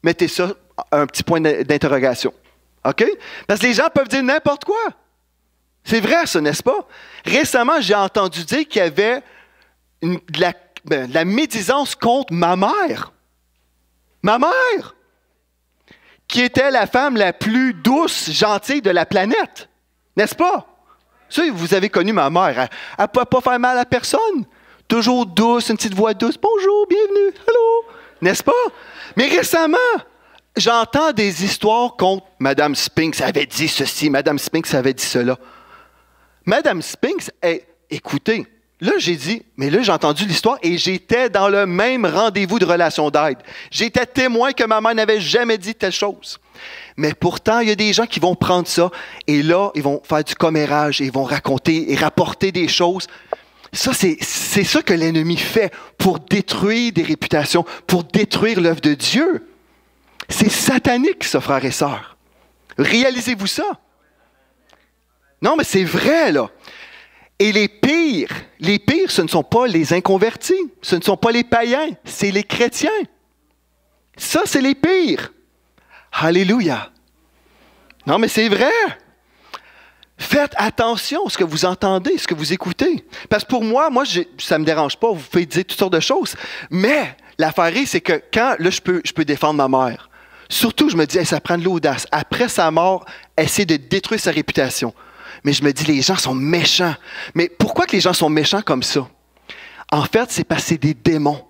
mettez ça un petit point d'interrogation. OK? Parce que les gens peuvent dire n'importe quoi. C'est vrai, ça, n'est-ce pas? Récemment, j'ai entendu dire qu'il y avait de la médisance contre ma mère. Ma mère! Qui était la femme la plus douce, gentille de la planète. N'est-ce pas? Ça, vous avez connu ma mère. Elle ne peut pas faire mal à personne. Toujours douce, une petite voix douce. Bonjour, bienvenue, hello. N'est-ce pas? Mais récemment, j'entends des histoires contre Mme Spinks avait dit ceci, Mme Spinks avait dit cela. Mme Spinks, écoutez, là, j'ai dit, mais là, j'ai entendu l'histoire et j'étais dans le même rendez-vous de relation d'aide. J'étais témoin que ma mère n'avait jamais dit telle chose. Mais pourtant, il y a des gens qui vont prendre ça et là, ils vont faire du commérage et ils vont raconter et rapporter des choses. Ça, c'est ça que l'ennemi fait pour détruire des réputations, pour détruire l'œuvre de Dieu. C'est satanique, ça, frères et sœurs. Réalisez-vous ça? Non, mais c'est vrai, là. Et les pires, ce ne sont pas les inconvertis, ce ne sont pas les païens, c'est les chrétiens. Ça, c'est les pires. Alléluia. Non, mais c'est vrai. Faites attention à ce que vous entendez, ce que vous écoutez. Parce que pour moi, ça ne me dérange pas, vous pouvez dire toutes sortes de choses. Mais l'affaire est, c'est que quand, là, je peux défendre ma mère. Surtout, je me dis, hey, ça prend de l'audace. Après sa mort, essayer de détruire sa réputation. Mais je me dis, les gens sont méchants. Mais pourquoi que les gens sont méchants comme ça? En fait, c'est parce que c'est des démons.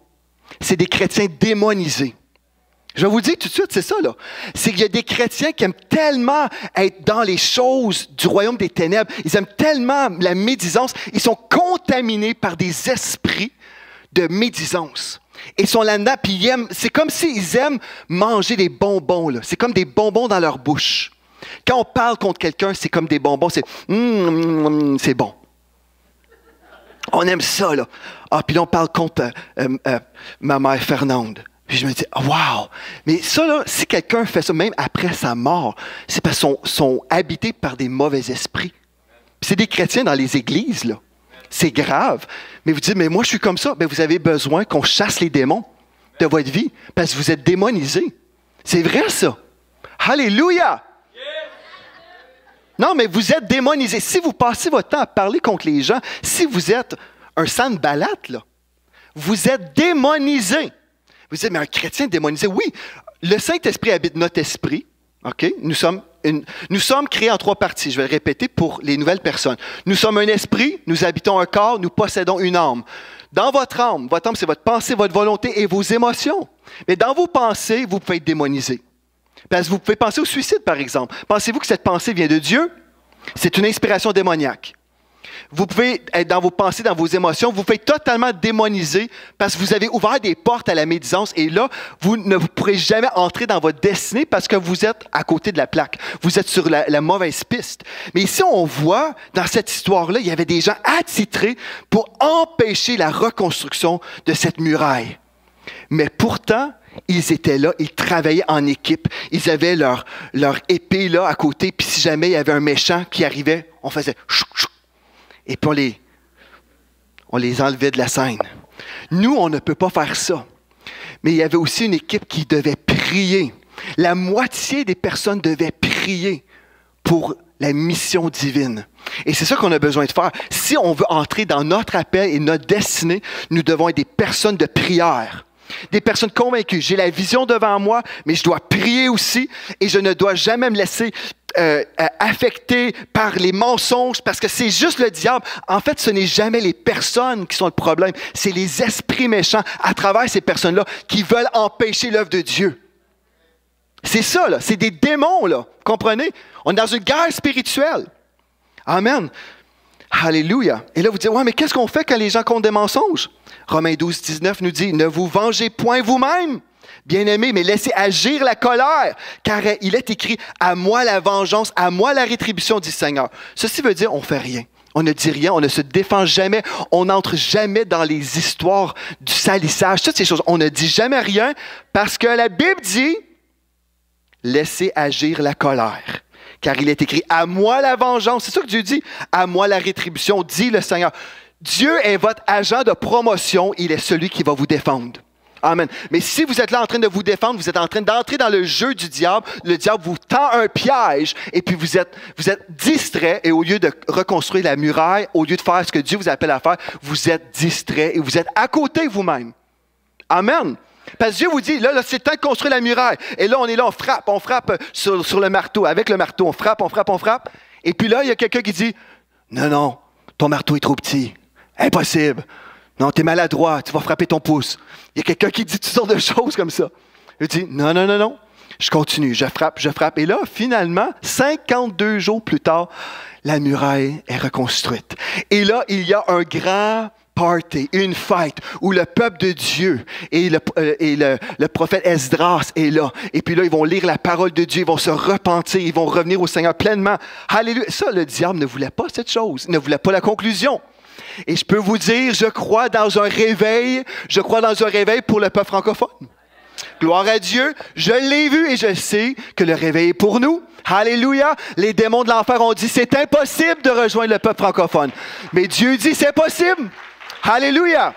C'est des chrétiens démonisés. Je vais vous dire tout de suite, c'est ça, là. C'est qu'il y a des chrétiens qui aiment tellement être dans les choses du royaume des ténèbres. Ils aiment tellement la médisance. Ils sont contaminés par des esprits de médisance. Ils sont là-dedans, puis ils aiment. C'est comme s'ils aiment manger des bonbons, là. C'est comme des bonbons dans leur bouche. Quand on parle contre quelqu'un, c'est comme des bonbons. C'est bon. On aime ça, là. Ah, puis là, on parle contre ma mère Fernande. Puis je me dis, wow! Mais ça, là, si quelqu'un fait ça, même après sa mort, c'est parce qu'ils sont habités par des mauvais esprits. Puis c'est des chrétiens dans les églises, là. C'est grave. Mais vous dites, mais moi, je suis comme ça. Bien, vous avez besoin qu'on chasse les démons de votre vie parce que vous êtes démonisés. C'est vrai, ça. Alléluia! Non, mais vous êtes démonisés. Si vous passez votre temps à parler contre les gens, si vous êtes un sanballat, là, vous êtes démonisés. Vous dites, mais un chrétien démonisé, oui. Le Saint-Esprit habite notre esprit. OK? Nous sommes créés en 3 parties. Je vais le répéter pour les nouvelles personnes. Nous sommes un esprit, nous habitons un corps, nous possédons une âme. Dans votre âme, c'est votre pensée, votre volonté et vos émotions. Mais dans vos pensées, vous pouvez être démonisé. Parce que vous pouvez penser au suicide, par exemple. Pensez-vous que cette pensée vient de Dieu? C'est une inspiration démoniaque. Vous pouvez être dans vos pensées, dans vos émotions, vous pouvez être totalement démonisé parce que vous avez ouvert des portes à la médisance et là, vous ne pourrez jamais entrer dans votre destinée parce que vous êtes à côté de la plaque. Vous êtes sur la mauvaise piste. Mais ici, on voit, dans cette histoire-là, il y avait des gens attitrés pour empêcher la reconstruction de cette muraille. Mais pourtant, ils étaient là, ils travaillaient en équipe. Ils avaient leur épée là à côté, puis si jamais il y avait un méchant qui arrivait, on faisait chou, chou. Et puis on les enlevait de la scène. Nous, on ne peut pas faire ça. Mais il y avait aussi une équipe qui devait prier. La moitié des personnes devaient prier pour la mission divine. Et c'est ça qu'on a besoin de faire. Si on veut entrer dans notre appel et notre destinée, nous devons être des personnes de prière. Des personnes convaincues. J'ai la vision devant moi, mais je dois prier aussi et je ne dois jamais me laisser affecté par les mensonges, parce que c'est juste le diable. En fait, ce n'est jamais les personnes qui sont le problème, c'est les esprits méchants à travers ces personnes-là qui veulent empêcher l'œuvre de Dieu. C'est ça, là. C'est des démons, là. Comprenez? On est dans une guerre spirituelle. Amen. Alléluia. Et là, vous dites, ouais, mais qu'est-ce qu'on fait quand les gens comptent des mensonges? Romains 12, 19 nous dit, ne vous vengez point vous-même, bien-aimés, mais laissez agir la colère, car il est écrit, à moi la vengeance, à moi la rétribution, dit le Seigneur. Ceci veut dire, on ne fait rien. On ne dit rien, on ne se défend jamais, on n'entre jamais dans les histoires du salissage, toutes ces choses. On ne dit jamais rien parce que la Bible dit, laissez agir la colère. Car il est écrit, à moi la vengeance. C'est ça que Dieu dit, à moi la rétribution, dit le Seigneur. Dieu est votre agent de promotion, il est celui qui va vous défendre. Amen. Mais si vous êtes là en train de vous défendre, vous êtes en train d'entrer dans le jeu du diable, le diable vous tend un piège et puis vous êtes distrait et au lieu de reconstruire la muraille, au lieu de faire ce que Dieu vous appelle à faire, vous êtes distrait et vous êtes à côté vous-même. Amen. Parce que Dieu vous dit, là, c'est le temps de construire la muraille. Et là, on frappe sur le marteau. Avec le marteau, on frappe. Et puis là, il y a quelqu'un qui dit, non, ton marteau est trop petit. Impossible. Non, tu es maladroit, tu vas frapper ton pouce. Il y a quelqu'un qui dit toutes sortes de choses comme ça. Il dit, non. Je continue, je frappe. Et là, finalement, 52 jours plus tard, la muraille est reconstruite. Et là, il y a un grand party, une fête où le peuple de Dieu et le prophète Esdras est là. Et puis là, ils vont lire la parole de Dieu, ils vont se repentir, ils vont revenir au Seigneur pleinement. Alléluia. Ça, le diable ne voulait pas cette chose, ne voulait pas la conclusion. Et je peux vous dire, je crois dans un réveil pour le peuple francophone. Gloire à Dieu, je l'ai vu et je sais que le réveil est pour nous. Alléluia. Les démons de l'enfer ont dit, c'est impossible de rejoindre le peuple francophone. Mais Dieu dit, c'est possible. Alléluia.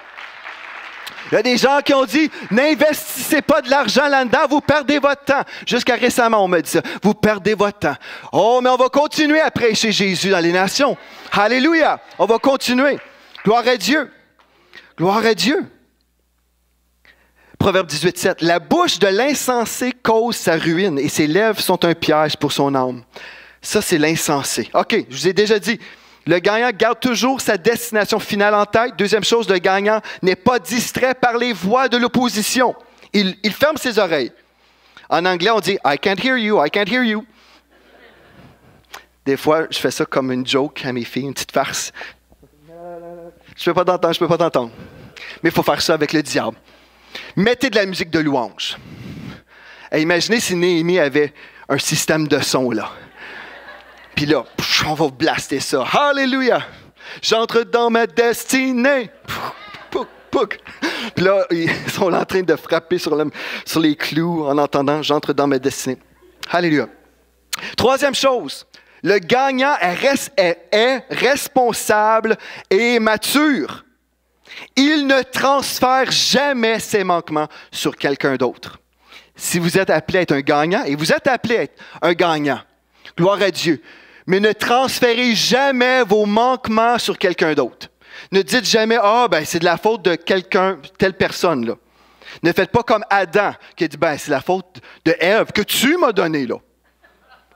Il y a des gens qui ont dit, n'investissez pas de l'argent là-dedans, vous perdez votre temps. Jusqu'à récemment, on m'a dit ça, vous perdez votre temps. Oh, mais on va continuer à prêcher Jésus dans les nations. Alléluia, on va continuer. Gloire à Dieu. Gloire à Dieu. Proverbe 18:7. La bouche de l'insensé cause sa ruine et ses lèvres sont un piège pour son âme. Ça, c'est l'insensé. OK, je vous ai déjà dit. Le gagnant garde toujours sa destination finale en tête. Deuxième chose, le gagnant n'est pas distrait par les voix de l'opposition. Il ferme ses oreilles. En anglais, on dit « I can't hear you, I can't hear you ». Des fois, je fais ça comme une joke à mes filles, une petite farce. Je ne peux pas t'entendre. Mais il faut faire ça avec le diable. Mettez de la musique de louange. Et imaginez si Néhémie avait un système de son là. Puis là, on va blaster ça. Alléluia! J'entre dans ma destinée. Puis là, ils sont en train de frapper sur les clous en entendant « J'entre dans ma destinée ». Alléluia. Troisième chose, le gagnant est responsable et mature. Il ne transfère jamais ses manquements sur quelqu'un d'autre. Si vous êtes appelé à être un gagnant, et vous êtes appelé à être un gagnant, gloire à Dieu, mais ne transférez jamais vos manquements sur quelqu'un d'autre. Ne dites jamais, c'est de la faute de quelqu'un, telle personne, là. Ne faites pas comme Adam, qui a dit, c'est la faute de Ève que tu m'as donnée, là.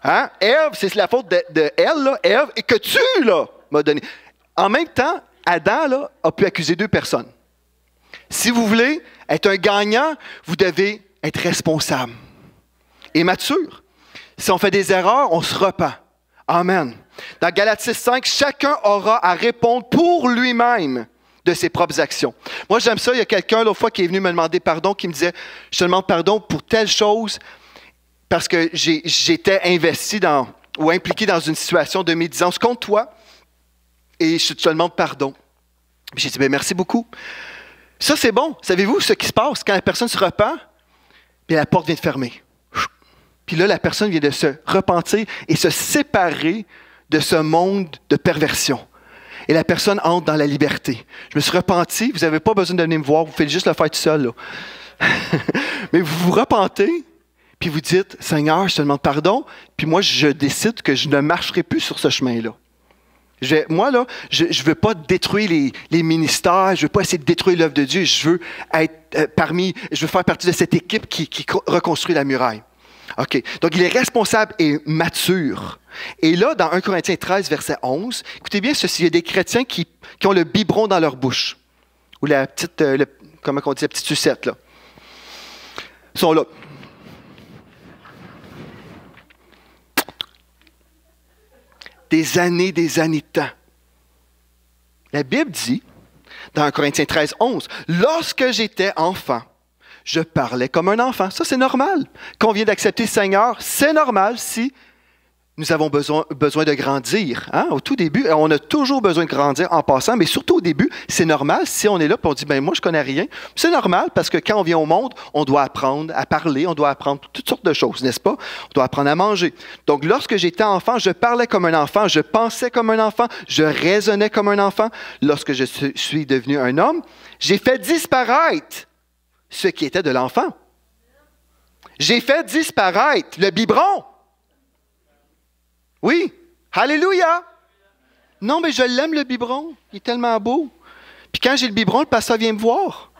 Hein? Ève, c'est la faute de elle, là, Ève, et que tu, là, m'as donné. En même temps, Adam, là, a pu accuser deux personnes. Si vous voulez être un gagnant, vous devez être responsable et mature. Si on fait des erreurs, on se repent. Amen. Dans Galates 6:5, chacun aura à répondre pour lui-même de ses propres actions. Moi, j'aime ça. Il y a quelqu'un l'autre fois qui est venu me demander pardon, qui me disait, je te demande pardon pour telle chose parce que j'étais investi ou impliqué dans une situation de médisance contre toi et je te demande pardon. J'ai dit, merci beaucoup. Ça, c'est bon. Savez-vous ce qui se passe quand la personne se repent? Puis la porte vient de fermer. Puis là, la personne vient de se repentir et se séparer de ce monde de perversion. Et la personne entre dans la liberté. Je me suis repenti, vous n'avez pas besoin de venir me voir, vous faites juste le faire tout seul. Là. Mais vous vous repentez, puis vous dites, Seigneur, je te demande pardon, puis moi, je décide que je ne marcherai plus sur ce chemin-là. Je ne veux pas détruire les ministères, je ne veux pas essayer de détruire l'œuvre de Dieu, je veux être je veux faire partie de cette équipe qui reconstruit la muraille. OK. Donc, il est responsable et mature. Et là, dans 1 Corinthiens 13, verset 11, écoutez bien ceci, il y a des chrétiens qui ont le biberon dans leur bouche. Ou la petite, comment on dit, la petite sucette, là. Ils sont là. Des années de temps. La Bible dit, dans 1 Corinthiens 13, 11, « Lorsque j'étais enfant, je parlais comme un enfant. » Ça, c'est normal. Quand on vient d'accepter le Seigneur, c'est normal si nous avons besoin de grandir. Hein? Au tout début, on a toujours besoin de grandir en passant, mais surtout au début, c'est normal si on est là et on dit, moi, je ne connais rien. C'est normal parce que quand on vient au monde, on doit apprendre à parler, on doit apprendre toutes sortes de choses, n'est-ce pas? On doit apprendre à manger. Donc, lorsque j'étais enfant, je parlais comme un enfant, je pensais comme un enfant, je raisonnais comme un enfant. Lorsque je suis devenu un homme, j'ai fait disparaître ce qui était de l'enfant. J'ai fait disparaître le biberon. Oui. Alléluia. Non, mais je l'aime, le biberon. Il est tellement beau. Puis quand j'ai le biberon, le pasteur vient me voir.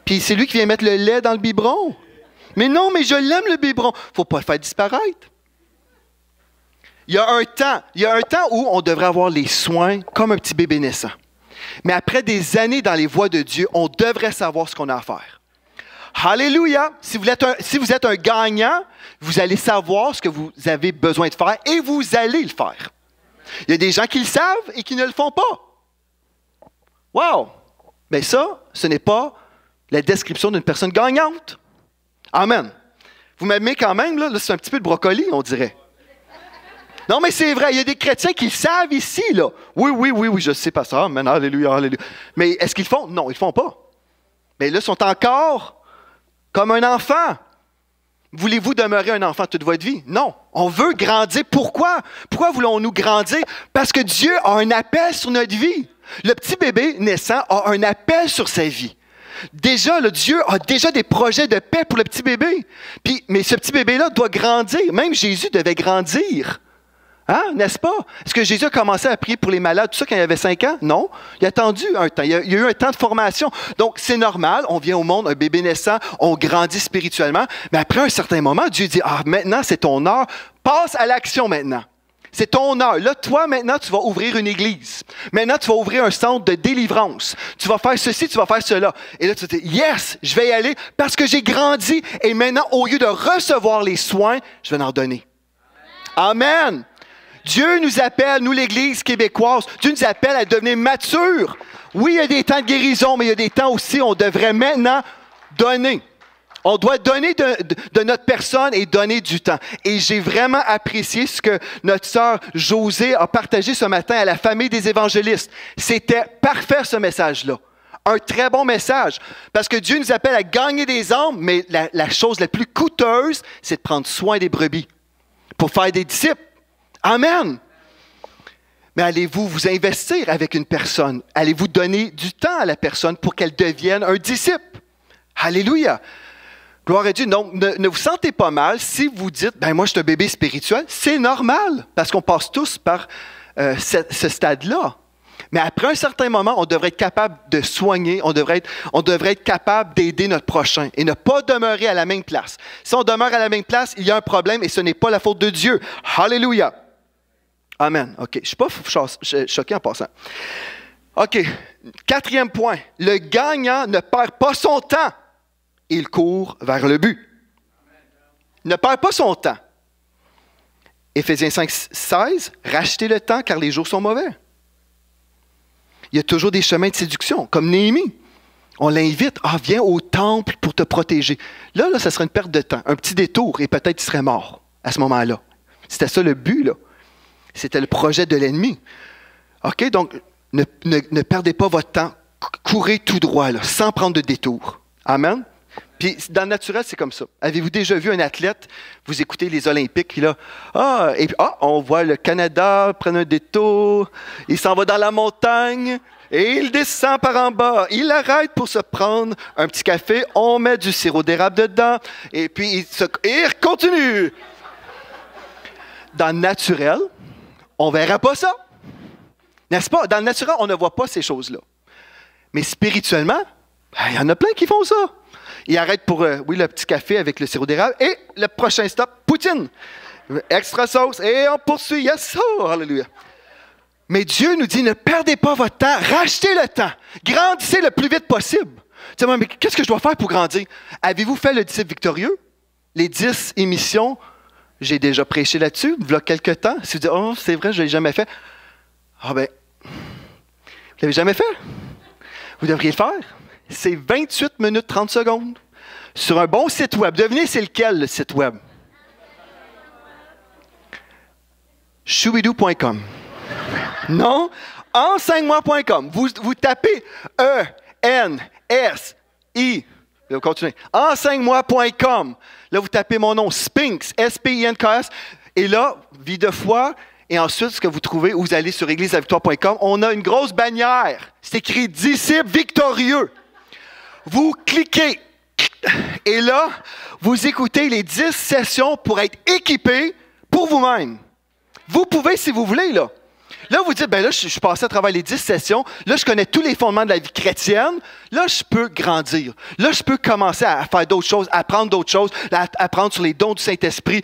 Puis c'est lui qui vient mettre le lait dans le biberon. Mais non, mais je l'aime, le biberon. Il ne faut pas le faire disparaître. Il y a un temps où on devrait avoir les soins comme un petit bébé naissant. Mais après des années dans les voies de Dieu, on devrait savoir ce qu'on a à faire. Alléluia! Si vous êtes un gagnant, vous allez savoir ce que vous avez besoin de faire et vous allez le faire. Il y a des gens qui le savent et qui ne le font pas. Wow! Mais ça, ce n'est pas la description d'une personne gagnante. Amen. Vous m'aimez quand même, là c'est un petit peu de brocoli, on dirait. Non, mais c'est vrai, il y a des chrétiens qui le savent ici, là. Oui, je sais pas ça. Amen, alléluia. Mais est-ce qu'ils le font? Non, ils le font pas. Mais là, ils sont encore comme un enfant. Voulez-vous demeurer un enfant toute votre vie? Non. On veut grandir. Pourquoi? Pourquoi voulons-nous grandir? Parce que Dieu a un appel sur notre vie. Le petit bébé naissant a un appel sur sa vie. Déjà, Dieu a déjà des projets de paix pour le petit bébé. Mais ce petit bébé-là doit grandir. Même Jésus devait grandir. Hein, n'est-ce pas? Est-ce que Jésus a commencé à prier pour les malades, tout ça, quand il avait 5 ans? Non. Il a attendu un temps. Il y a eu un temps de formation. Donc, c'est normal. On vient au monde, un bébé naissant, on grandit spirituellement. Mais après un certain moment, Dieu dit, maintenant, c'est ton heure. Passe à l'action maintenant. C'est ton heure. Là, toi, maintenant, tu vas ouvrir une église. Maintenant, tu vas ouvrir un centre de délivrance. Tu vas faire ceci, tu vas faire cela. Et là, tu te dis, yes, je vais y aller parce que j'ai grandi. Et maintenant, au lieu de recevoir les soins, je vais en donner. Amen. Dieu nous appelle, nous l'Église québécoise, Dieu nous appelle à devenir matures. Oui, il y a des temps de guérison, mais il y a des temps aussi où on devrait maintenant donner. On doit donner de notre personne et donner du temps. Et j'ai vraiment apprécié ce que notre sœur Josée a partagé ce matin à la famille des évangélistes. C'était parfait ce message-là. Un très bon message. Parce que Dieu nous appelle à gagner des âmes, mais la chose la plus coûteuse, c'est de prendre soin des brebis pour faire des disciples. Amen. Mais allez-vous vous investir avec une personne? Allez-vous donner du temps à la personne pour qu'elle devienne un disciple? Alléluia. Gloire à Dieu. Donc, ne vous sentez pas mal si vous dites, moi, je suis un bébé spirituel. C'est normal, parce qu'on passe tous par ce stade-là. Mais après un certain moment, on devrait être capable de soigner, on devrait être capable d'aider notre prochain et ne pas demeurer à la même place. Si on demeure à la même place, il y a un problème et ce n'est pas la faute de Dieu. Alléluia. Amen. OK. Je ne suis pas choqué en passant. OK. 4e point. Le gagnant ne perd pas son temps. Il court vers le but. Il ne perd pas son temps. Éphésiens 5, 16. Rachetez le temps car les jours sont mauvais. Il y a toujours des chemins de séduction, comme Néhémie. On l'invite. Viens au temple pour te protéger. Là, ça serait une perte de temps. Un petit détour et peut-être tu serais mort à ce moment-là. C'était ça le but, là. C'était le projet de l'ennemi. OK? Donc, ne perdez pas votre temps. Courez tout droit, là, sans prendre de détour. Amen? Puis, dans le naturel, c'est comme ça. Avez-vous déjà vu un athlète, vous écoutez les Olympiques, puis là, on voit le Canada prendre un détour, il s'en va dans la montagne, et il descend par en bas. Il arrête pour se prendre un petit café, on met du sirop d'érable dedans, et puis il continue. Dans le naturel, on ne verra pas ça. N'est-ce pas? Dans le naturel, on ne voit pas ces choses-là. Mais spirituellement, il y en a plein qui font ça. Ils arrêtent pour, le petit café avec le sirop d'érable. Et le prochain stop, poutine. Extra sauce. Et on poursuit. Yes, oh, alléluia. Mais Dieu nous dit, ne perdez pas votre temps. Rachetez le temps. Grandissez le plus vite possible. Tu sais, mais qu'est-ce que je dois faire pour grandir? Avez-vous fait le disciple victorieux? Les 10 émissions, j'ai déjà prêché là-dessus, il y a quelques temps. Si vous dites, c'est vrai, je ne l'ai jamais fait. Vous ne l'avez jamais fait? Vous devriez le faire. C'est 28 minutes 30 secondes sur un bon site web. Devinez, c'est lequel, le site web? Choubidou.com. Non? Enseigne-moi.com. Vous tapez E-N-S-I. Vous continuez. Enseigne-moi.com. Là, vous tapez mon nom, Spinks, S-P-I-N-K-S. Et là, vie de foi. Et ensuite, ce que vous trouvez, vous allez sur égliselavictoire.com. On a une grosse bannière. C'est écrit « Disciples victorieux ». Vous cliquez. Et là, vous écoutez les 10 sessions pour être équipé pour vous-même. Vous pouvez, si vous voulez, là. Là, vous dites, là, je suis passé à travers les 10 sessions. Là, je connais tous les fondements de la vie chrétienne. Là, je peux grandir. Là, je peux commencer à faire d'autres choses, à apprendre d'autres choses, à apprendre sur les dons du Saint-Esprit,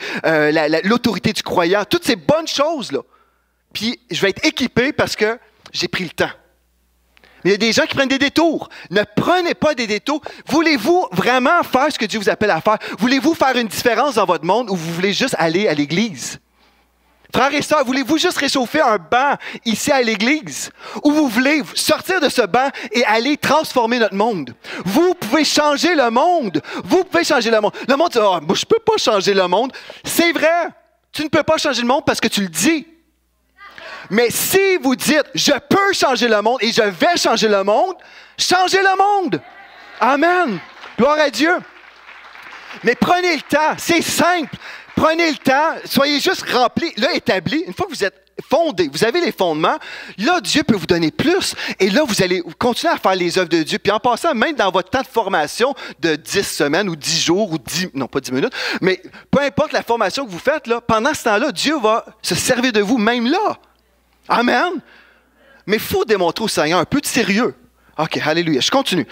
l'autorité du croyant, toutes ces bonnes choses-là. Puis, je vais être équipé parce que j'ai pris le temps. Mais il y a des gens qui prennent des détours. Ne prenez pas des détours. Voulez-vous vraiment faire ce que Dieu vous appelle à faire? Voulez-vous faire une différence dans votre monde ou vous voulez juste aller à l'église? Frères et sœurs, voulez-vous juste réchauffer un banc ici à l'église? Ou vous voulez sortir de ce banc et aller transformer notre monde? Vous pouvez changer le monde. Vous pouvez changer le monde. Le monde dit, moi, je ne peux pas changer le monde. C'est vrai. tu ne peux pas changer le monde parce que tu le dis. Mais si vous dites, je peux changer le monde et je vais changer le monde, changez le monde. Amen. Gloire à Dieu. Mais prenez le temps, c'est simple. Prenez le temps, soyez juste remplis, là, établis. Une fois que vous êtes fondés, vous avez les fondements, là, Dieu peut vous donner plus. Et là, vous allez continuer à faire les œuvres de Dieu. Puis en passant, même dans votre temps de formation de 10 semaines ou 10 jours ou 10, non pas 10 minutes, mais peu importe la formation que vous faites, là, pendant ce temps-là, Dieu va se servir de vous, même là. Amen. Mais il faut démontrer au Seigneur un peu de sérieux. OK, alléluia, je continue.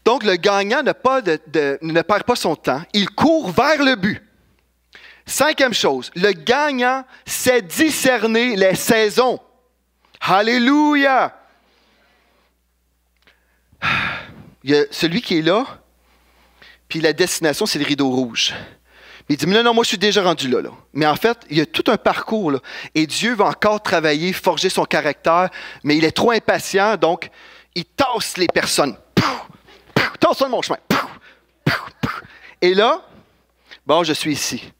Donc, le gagnant ne perd pas son temps. Il court vers le but. 5e chose, le gagnant sait discerner les saisons. Alléluia! Il y a celui qui est là, puis la destination, c'est le rideau rouge. Il dit, non, moi, je suis déjà rendu là. Mais en fait, il y a tout un parcours, là. Et Dieu va encore travailler, forger son caractère, mais il est trop impatient, donc il tasse les personnes. Tasse de mon chemin. Et là, bon, je suis ici.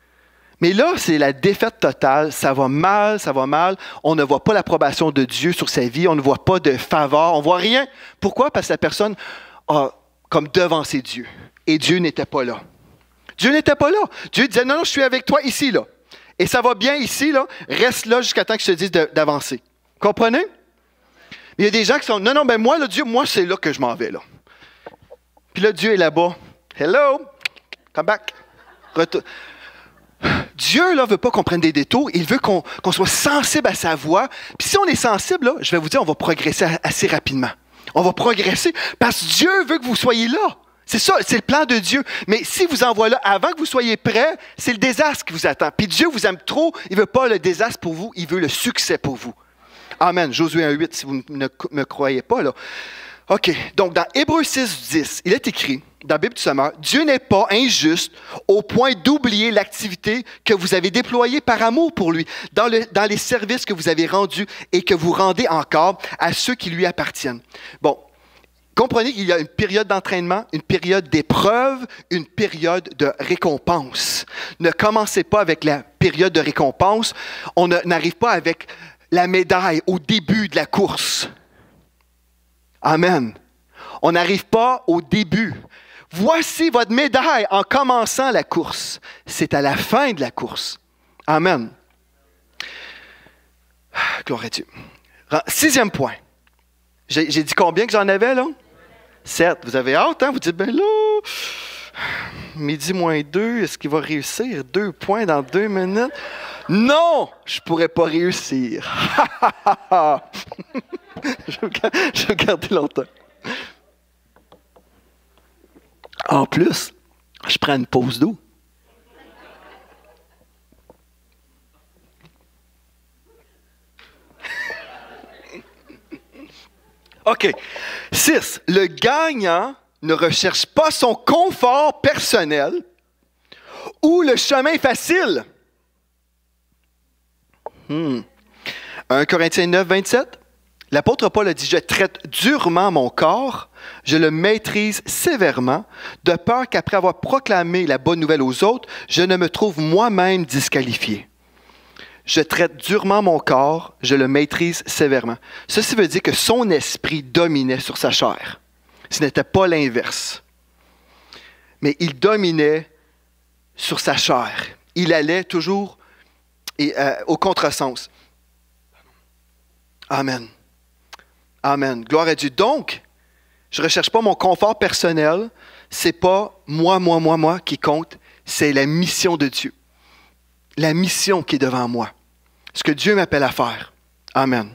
Mais là, c'est la défaite totale. Ça va mal, ça va mal. On ne voit pas l'approbation de Dieu sur sa vie. On ne voit pas de faveur. On ne voit rien. Pourquoi? Parce que la personne a comme devancé Dieu. Et Dieu n'était pas là. Dieu n'était pas là. Dieu disait, non, je suis avec toi ici, là. Et ça va bien ici, là. Reste là jusqu'à temps que je te dise d'avancer. Comprenez? Il y a des gens qui sont, non, ben moi, là, Dieu, moi, c'est là que je m'en vais, là. Puis là, Dieu est là-bas. Hello, come back. Dieu, là, veut pas qu'on prenne des détours. Il veut qu'on soit sensible à sa voix. Puis si on est sensible, là, je vais vous dire, on va progresser assez rapidement. On va progresser parce que Dieu veut que vous soyez là. C'est ça, c'est le plan de Dieu. Mais si vous envoie là, avant que vous soyez prêts, c'est le désastre qui vous attend. Puis Dieu vous aime trop. Il veut pas le désastre pour vous. Il veut le succès pour vous. Amen. Josué 1,8, si vous ne me croyez pas, là. OK, donc dans Hébreux 6, 10, il est écrit, dans la Bible du Sommeur, Dieu n'est pas injuste au point d'oublier l'activité que vous avez déployée par amour pour lui, dans les services que vous avez rendus et que vous rendez encore à ceux qui lui appartiennent. Bon, comprenez qu'il y a une période d'entraînement, une période d'épreuve, une période de récompense. Ne commencez pas avec la période de récompense. On n'arrive pas avec la médaille au début de la course. Amen. On n'arrive pas au début. Voici votre médaille en commençant la course. C'est à la fin de la course. Amen. Gloire à Dieu. 6e point. J'ai dit combien que j'en avais, là? 7. Vous avez hâte, hein? Vous dites, ben là, midi moins 2, est-ce qu'il va réussir? 2 points dans 2 minutes? Non! Je ne pourrais pas réussir. Je vais garder longtemps. En plus, je prends une pause d'eau. OK. 6. Le gagnant ne recherche pas son confort personnel ou le chemin facile. 1 Corinthiens 9, 27. L'apôtre Paul a dit, je traite durement mon corps, je le maîtrise sévèrement, de peur qu'après avoir proclamé la bonne nouvelle aux autres, je ne me trouve moi-même disqualifié. Je traite durement mon corps, je le maîtrise sévèrement. Ceci veut dire que son esprit dominait sur sa chair. Ce n'était pas l'inverse. Mais il dominait sur sa chair. Il allait toujours au contresens. Amen. Amen. Gloire à Dieu. Donc, je ne recherche pas mon confort personnel. Ce n'est pas moi qui compte. C'est la mission de Dieu. La mission qui est devant moi. Ce que Dieu m'appelle à faire. Amen.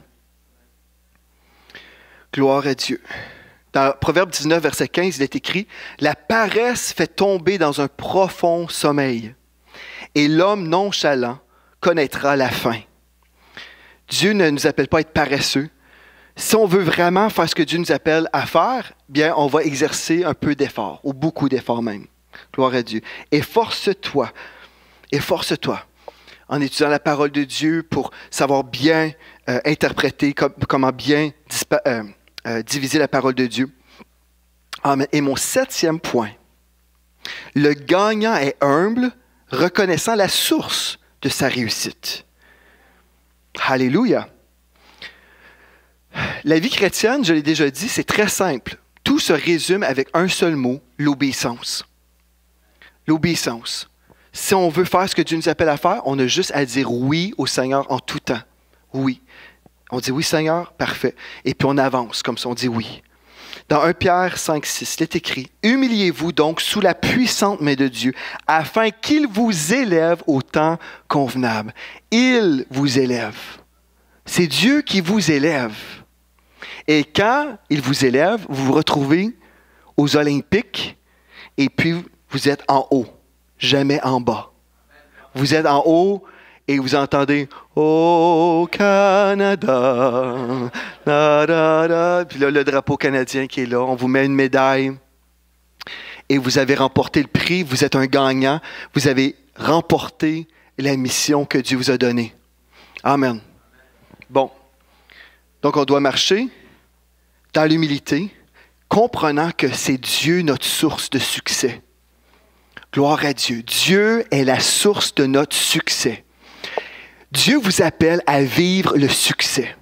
Gloire à Dieu. Dans Proverbe 19, verset 15, il est écrit « La paresse fait tomber dans un profond sommeil, et l'homme nonchalant connaîtra la fin. » Dieu ne nous appelle pas à être paresseux. Si on veut vraiment faire ce que Dieu nous appelle à faire, bien, on va exercer un peu d'effort, ou beaucoup d'efforts même. Gloire à Dieu. Efforce-toi en étudiant la parole de Dieu pour savoir bien interpréter, comment bien diviser la parole de Dieu. Amen. Et mon 7e point, le gagnant est humble, reconnaissant la source de sa réussite. Alléluia. La vie chrétienne, je l'ai déjà dit, c'est très simple. Tout se résume avec un seul mot, l'obéissance. L'obéissance. Si on veut faire ce que Dieu nous appelle à faire, on a juste à dire oui au Seigneur en tout temps. Oui. On dit oui Seigneur, parfait. Et puis on avance comme ça, on dit oui. Dans 1 Pierre 5, 6, il est écrit « Humiliez-vous donc sous la puissante main de Dieu, afin qu'il vous élève au temps convenable. » Il vous élève. C'est Dieu qui vous élève. Et quand il vous élève, vous vous retrouvez aux Olympiques et puis vous êtes en haut, jamais en bas. Vous êtes en haut et vous entendez « Oh Canada, da, da, da. » Puis là, le drapeau canadien qui est là, on vous met une médaille et vous avez remporté le prix, vous êtes un gagnant, vous avez remporté la mission que Dieu vous a donnée. Amen. Bon, donc on doit marcher dans l'humilité, comprenant que c'est Dieu notre source de succès. Gloire à Dieu. Dieu est la source de notre succès. Dieu vous appelle à vivre le succès.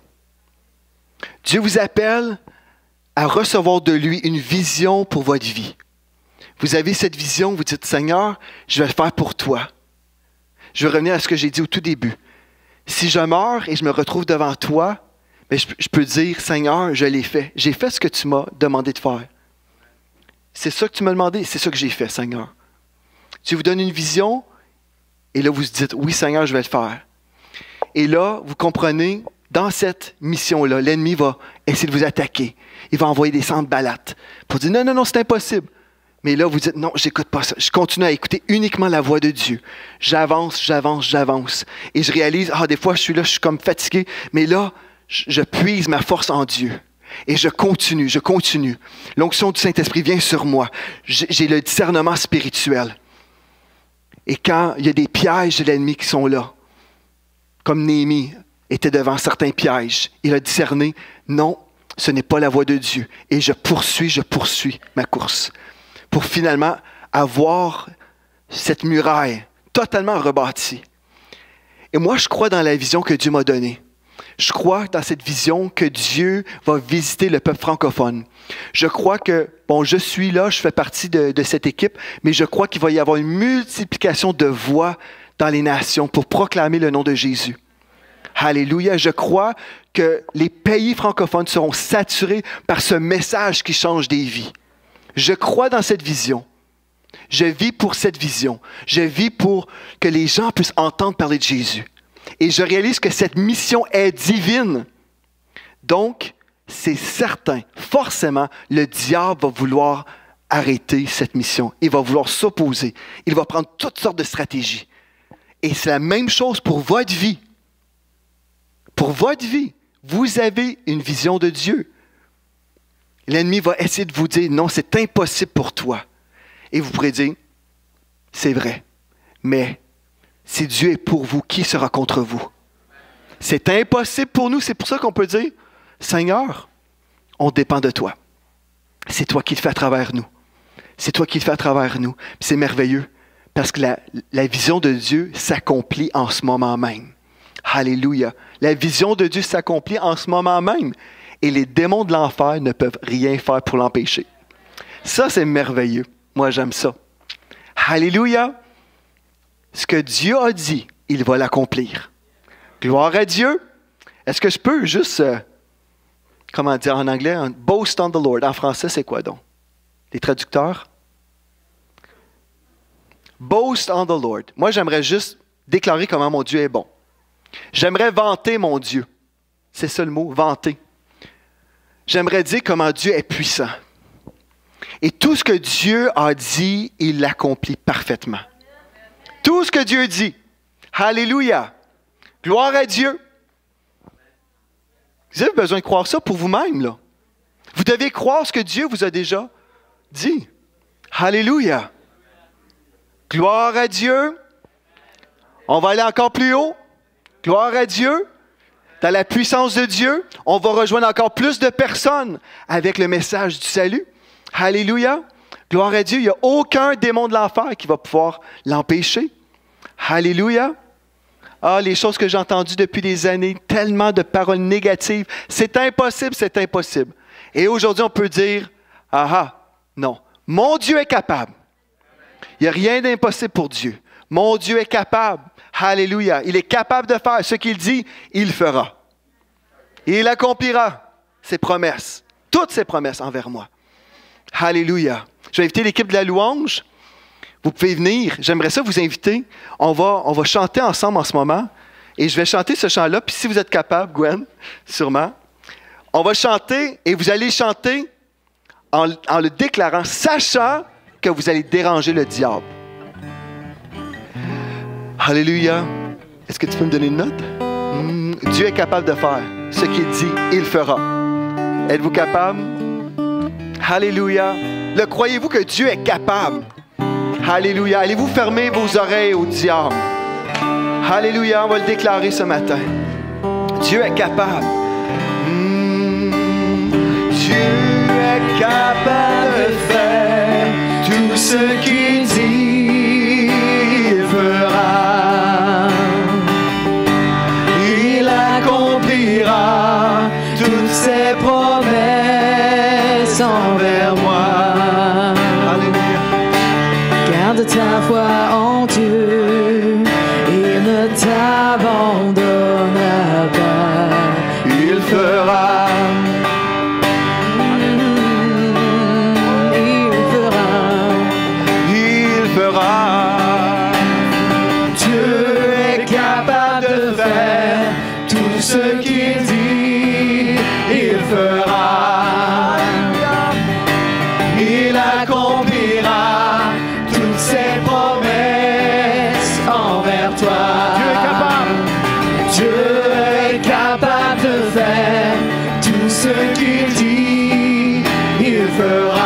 Dieu vous appelle à recevoir de lui une vision pour votre vie. Vous avez cette vision, vous dites, Seigneur, je vais le faire pour toi. Je vais revenir à ce que j'ai dit au tout début. Si je meurs et je me retrouve devant toi, bien, je peux dire, Seigneur, je l'ai fait. J'ai fait ce que tu m'as demandé de faire. C'est ça que tu m'as demandé, c'est ça que j'ai fait, Seigneur. Dieu vous donne une vision, et là, vous dites, oui, Seigneur, je vais le faire. Et là, vous comprenez, dans cette mission-là, l'ennemi va essayer de vous attaquer. Il va envoyer des centres balattes pour dire, non, non, non, c'est impossible. Mais là, vous dites, non, j'écoute pas ça. Je continue à écouter uniquement la voix de Dieu. J'avance, j'avance, j'avance. Et je réalise, des fois, je suis comme fatigué, mais là, je puise ma force en Dieu. Et je continue, je continue. L'onction du Saint-Esprit vient sur moi. J'ai le discernement spirituel. Et quand il y a des pièges de l'ennemi qui sont là, comme Néhémie était devant certains pièges, il a discerné, non, ce n'est pas la voix de Dieu. Et je poursuis ma course pour finalement avoir cette muraille totalement rebâtie. Et moi, je crois dans la vision que Dieu m'a donnée. Je crois dans cette vision que Dieu va visiter le peuple francophone. Je crois que, je suis là, je fais partie de cette équipe, mais je crois qu'il va y avoir une multiplication de voix dans les nations pour proclamer le nom de Jésus. Alléluia. Je crois que les pays francophones seront saturés par ce message qui change des vies. Je crois dans cette vision. Je vis pour cette vision. Je vis pour que les gens puissent entendre parler de Jésus. Et je réalise que cette mission est divine. Donc, c'est certain, forcément, le diable va vouloir arrêter cette mission. Il va vouloir s'opposer. Il va prendre toutes sortes de stratégies. Et c'est la même chose pour votre vie. Pour votre vie, vous avez une vision de Dieu. L'ennemi va essayer de vous dire, non, c'est impossible pour toi. Et vous pourrez dire, c'est vrai, mais si Dieu est pour vous, qui sera contre vous? C'est impossible pour nous, c'est pour ça qu'on peut dire, Seigneur, on dépend de toi. C'est toi qui le fais à travers nous. C'est toi qui le fais à travers nous. Puis c'est merveilleux, parce que la vision de Dieu s'accomplit en ce moment même. Alléluia. La vision de Dieu s'accomplit en ce moment même. Et les démons de l'enfer ne peuvent rien faire pour l'empêcher. Ça, c'est merveilleux. Moi, j'aime ça. Alléluia. Ce que Dieu a dit, il va l'accomplir. Gloire à Dieu. Est-ce que je peux juste, comment dire en anglais, boast on the Lord. En français, c'est quoi donc? Les traducteurs? Boast on the Lord. Moi, j'aimerais juste déclarer comment mon Dieu est bon. J'aimerais vanter mon Dieu. C'est ça le mot, vanter. J'aimerais dire comment Dieu est puissant. Et tout ce que Dieu a dit, il l'accomplit parfaitement. Tout ce que Dieu dit. Alléluia. Gloire à Dieu. Vous avez besoin de croire ça pour vous-même, là. Vous devez croire ce que Dieu vous a déjà dit. Alléluia. Gloire à Dieu. On va aller encore plus haut. Gloire à Dieu. Dans la puissance de Dieu, on va rejoindre encore plus de personnes avec le message du salut. Alléluia. Gloire à Dieu. Il n'y a aucun démon de l'enfer qui va pouvoir l'empêcher. Alléluia. Ah, les choses que j'ai entendues depuis des années, tellement de paroles négatives. C'est impossible, c'est impossible. Et aujourd'hui, on peut dire, ah ah, non. Mon Dieu est capable. Il n'y a rien d'impossible pour Dieu. Mon Dieu est capable. Alléluia. Il est capable de faire ce qu'il dit, il fera. Et il accomplira ses promesses, toutes ses promesses envers moi. Alléluia. Je vais inviter l'équipe de la louange. Vous pouvez venir. J'aimerais ça vous inviter. On va chanter ensemble en ce moment. Et je vais chanter ce chant-là. Puis si vous êtes capable, Gwen, sûrement, on va chanter et vous allez chanter en le déclarant, sachant que vous allez déranger le diable. Alléluia. Est-ce que tu peux me donner une note? Dieu est capable de faire ce qu'il dit, il fera. Êtes-vous capable? Alléluia. Le croyez-vous que Dieu est capable? Alléluia. Allez-vous fermer vos oreilles au diable? Alléluia. On va le déclarer ce matin. Dieu est capable. Dieu est capable de faire tout ce qu'il dit, il fera. Il accomplira toutes ses promesses envers moi. Alléluia. Garde ta foi en Dieu, il ne t'abandonnera pas. Il fera. Il fera. Dieu est capable de faire tout ce qu'il dit, il fera. Il accomplira toutes ses promesses envers toi. Dieu est capable. Dieu est capable de faire tout ce qu'il dit, il fera.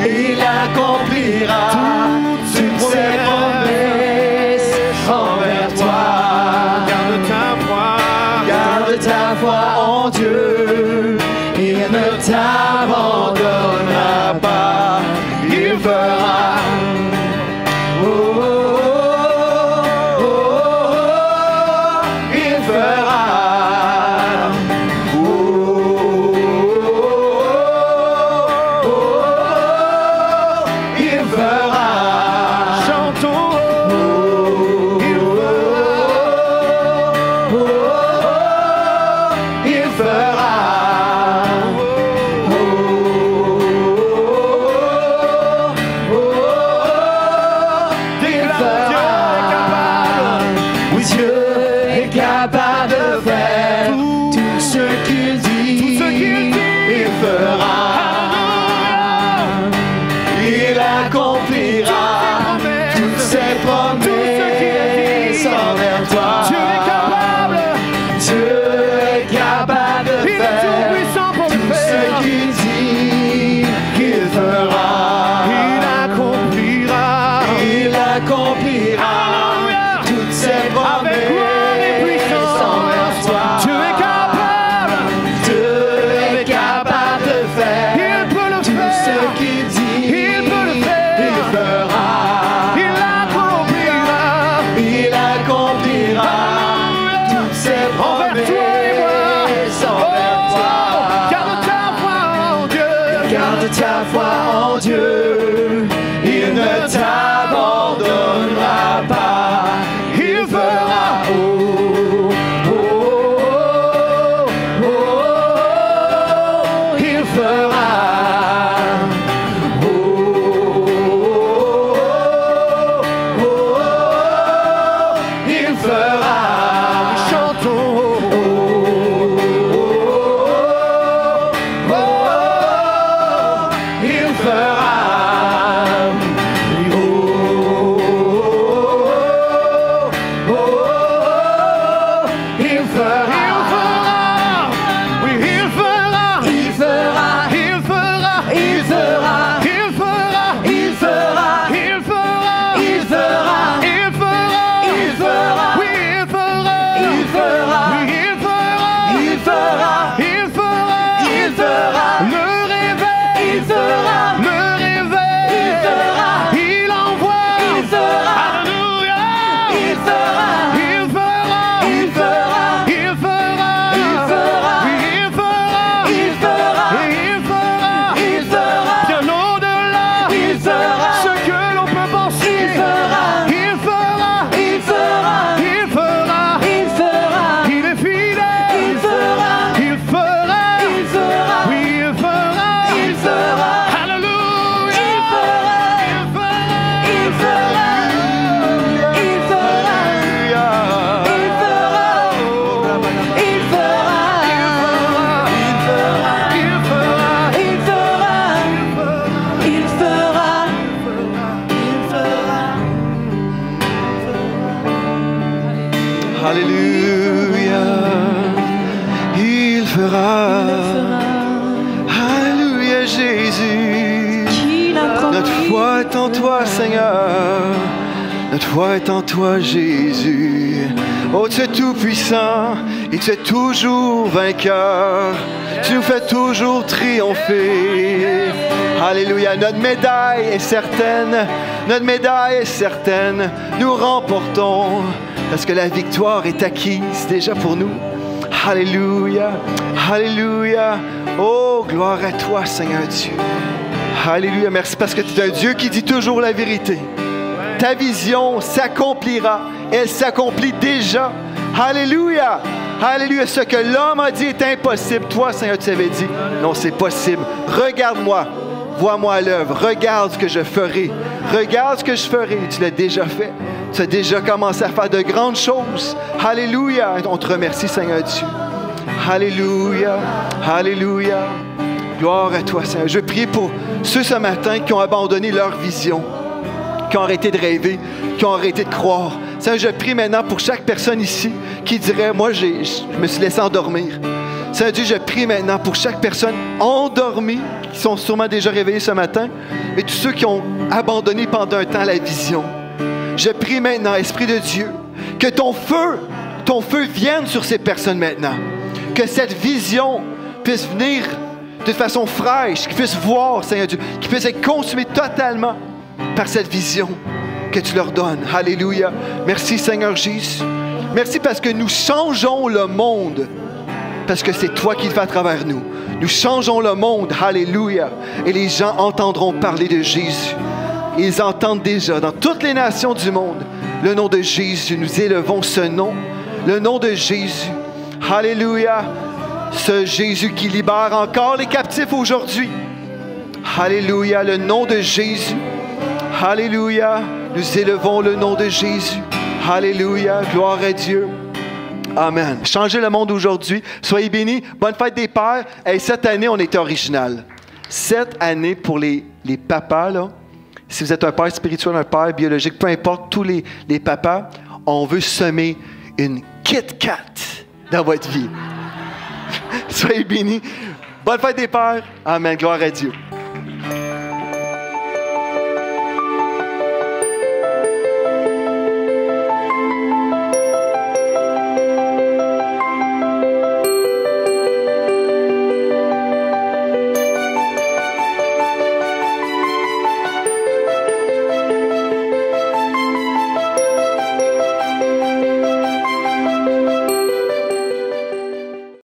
Il accomplira toutes ses promesses envers toi. Garde ta foi en Dieu, il ne t'abandonnera pas. Il fera. Oh, oh, oh, oh, oh, il fera. Oh, oh, oh, oh, il fera. Chantons. Il fera. Il fera. Ta foi en Dieu, il ne t'abandonnera pas, il fera. Oh, oh, oh, oh, oh, il fera. Oh, oh, oh, oh, il fera. Chantons. Le réveil, il fera. Le réveil. foi est en toi, Seigneur. Notre foi est en toi, Jésus. Oh, tu es tout puissant et tu es toujours vainqueur. Tu nous fais toujours triompher. Alléluia. Notre médaille est certaine. Notre médaille est certaine. Nous remportons parce que la victoire est acquise déjà pour nous. Alléluia. Alléluia. Oh, gloire à toi, Seigneur Dieu. Alléluia. Merci parce que tu es un Dieu qui dit toujours la vérité. Ta vision s'accomplira. Elle s'accomplit déjà. Alléluia. Alléluia. Ce que l'homme a dit est impossible. Toi, Seigneur, tu avais dit, non, c'est possible. Regarde-moi. Vois-moi à l'œuvre. Regarde ce que je ferai. Regarde ce que je ferai. Tu l'as déjà fait. Tu as déjà commencé à faire de grandes choses. Alléluia. On te remercie, Seigneur Dieu. Alléluia. Alléluia. Gloire à toi, Seigneur. Je prie pour ceux ce matin qui ont abandonné leur vision, qui ont arrêté de rêver, qui ont arrêté de croire. Seigneur, je prie maintenant pour chaque personne ici qui dirait, moi, je me suis laissé endormir. Seigneur Dieu, je prie maintenant pour chaque personne endormie, qui sont sûrement déjà réveillés ce matin, et tous ceux qui ont abandonné pendant un temps la vision. Je prie maintenant, Esprit de Dieu, que ton feu vienne sur ces personnes maintenant. Que cette vision puisse venir de façon fraîche, qu'ils puissent voir, Seigneur Dieu, qu'ils puissent être consumés totalement par cette vision que tu leur donnes. Alléluia. Merci, Seigneur Jésus. Merci parce que nous changeons le monde, parce que c'est toi qui le fais à travers nous. Nous changeons le monde. Alléluia. Et les gens entendront parler de Jésus. Ils entendent déjà dans toutes les nations du monde le nom de Jésus. Nous élevons ce nom, le nom de Jésus. Alléluia. Ce Jésus qui libère encore les captifs aujourd'hui. Alléluia. Le nom de Jésus. Alléluia. Nous élevons le nom de Jésus. Alléluia. Gloire à Dieu. Amen. Changez le monde aujourd'hui. Soyez bénis. Bonne fête des pères. Et cette année, on était original. Cette année, pour les papas, là, si vous êtes un père spirituel, un père biologique, peu importe, tous les papas, on veut semer une Kit Kat dans votre vie. Soyez bénis. Bonne fête des pères. Amen. Gloire à Dieu.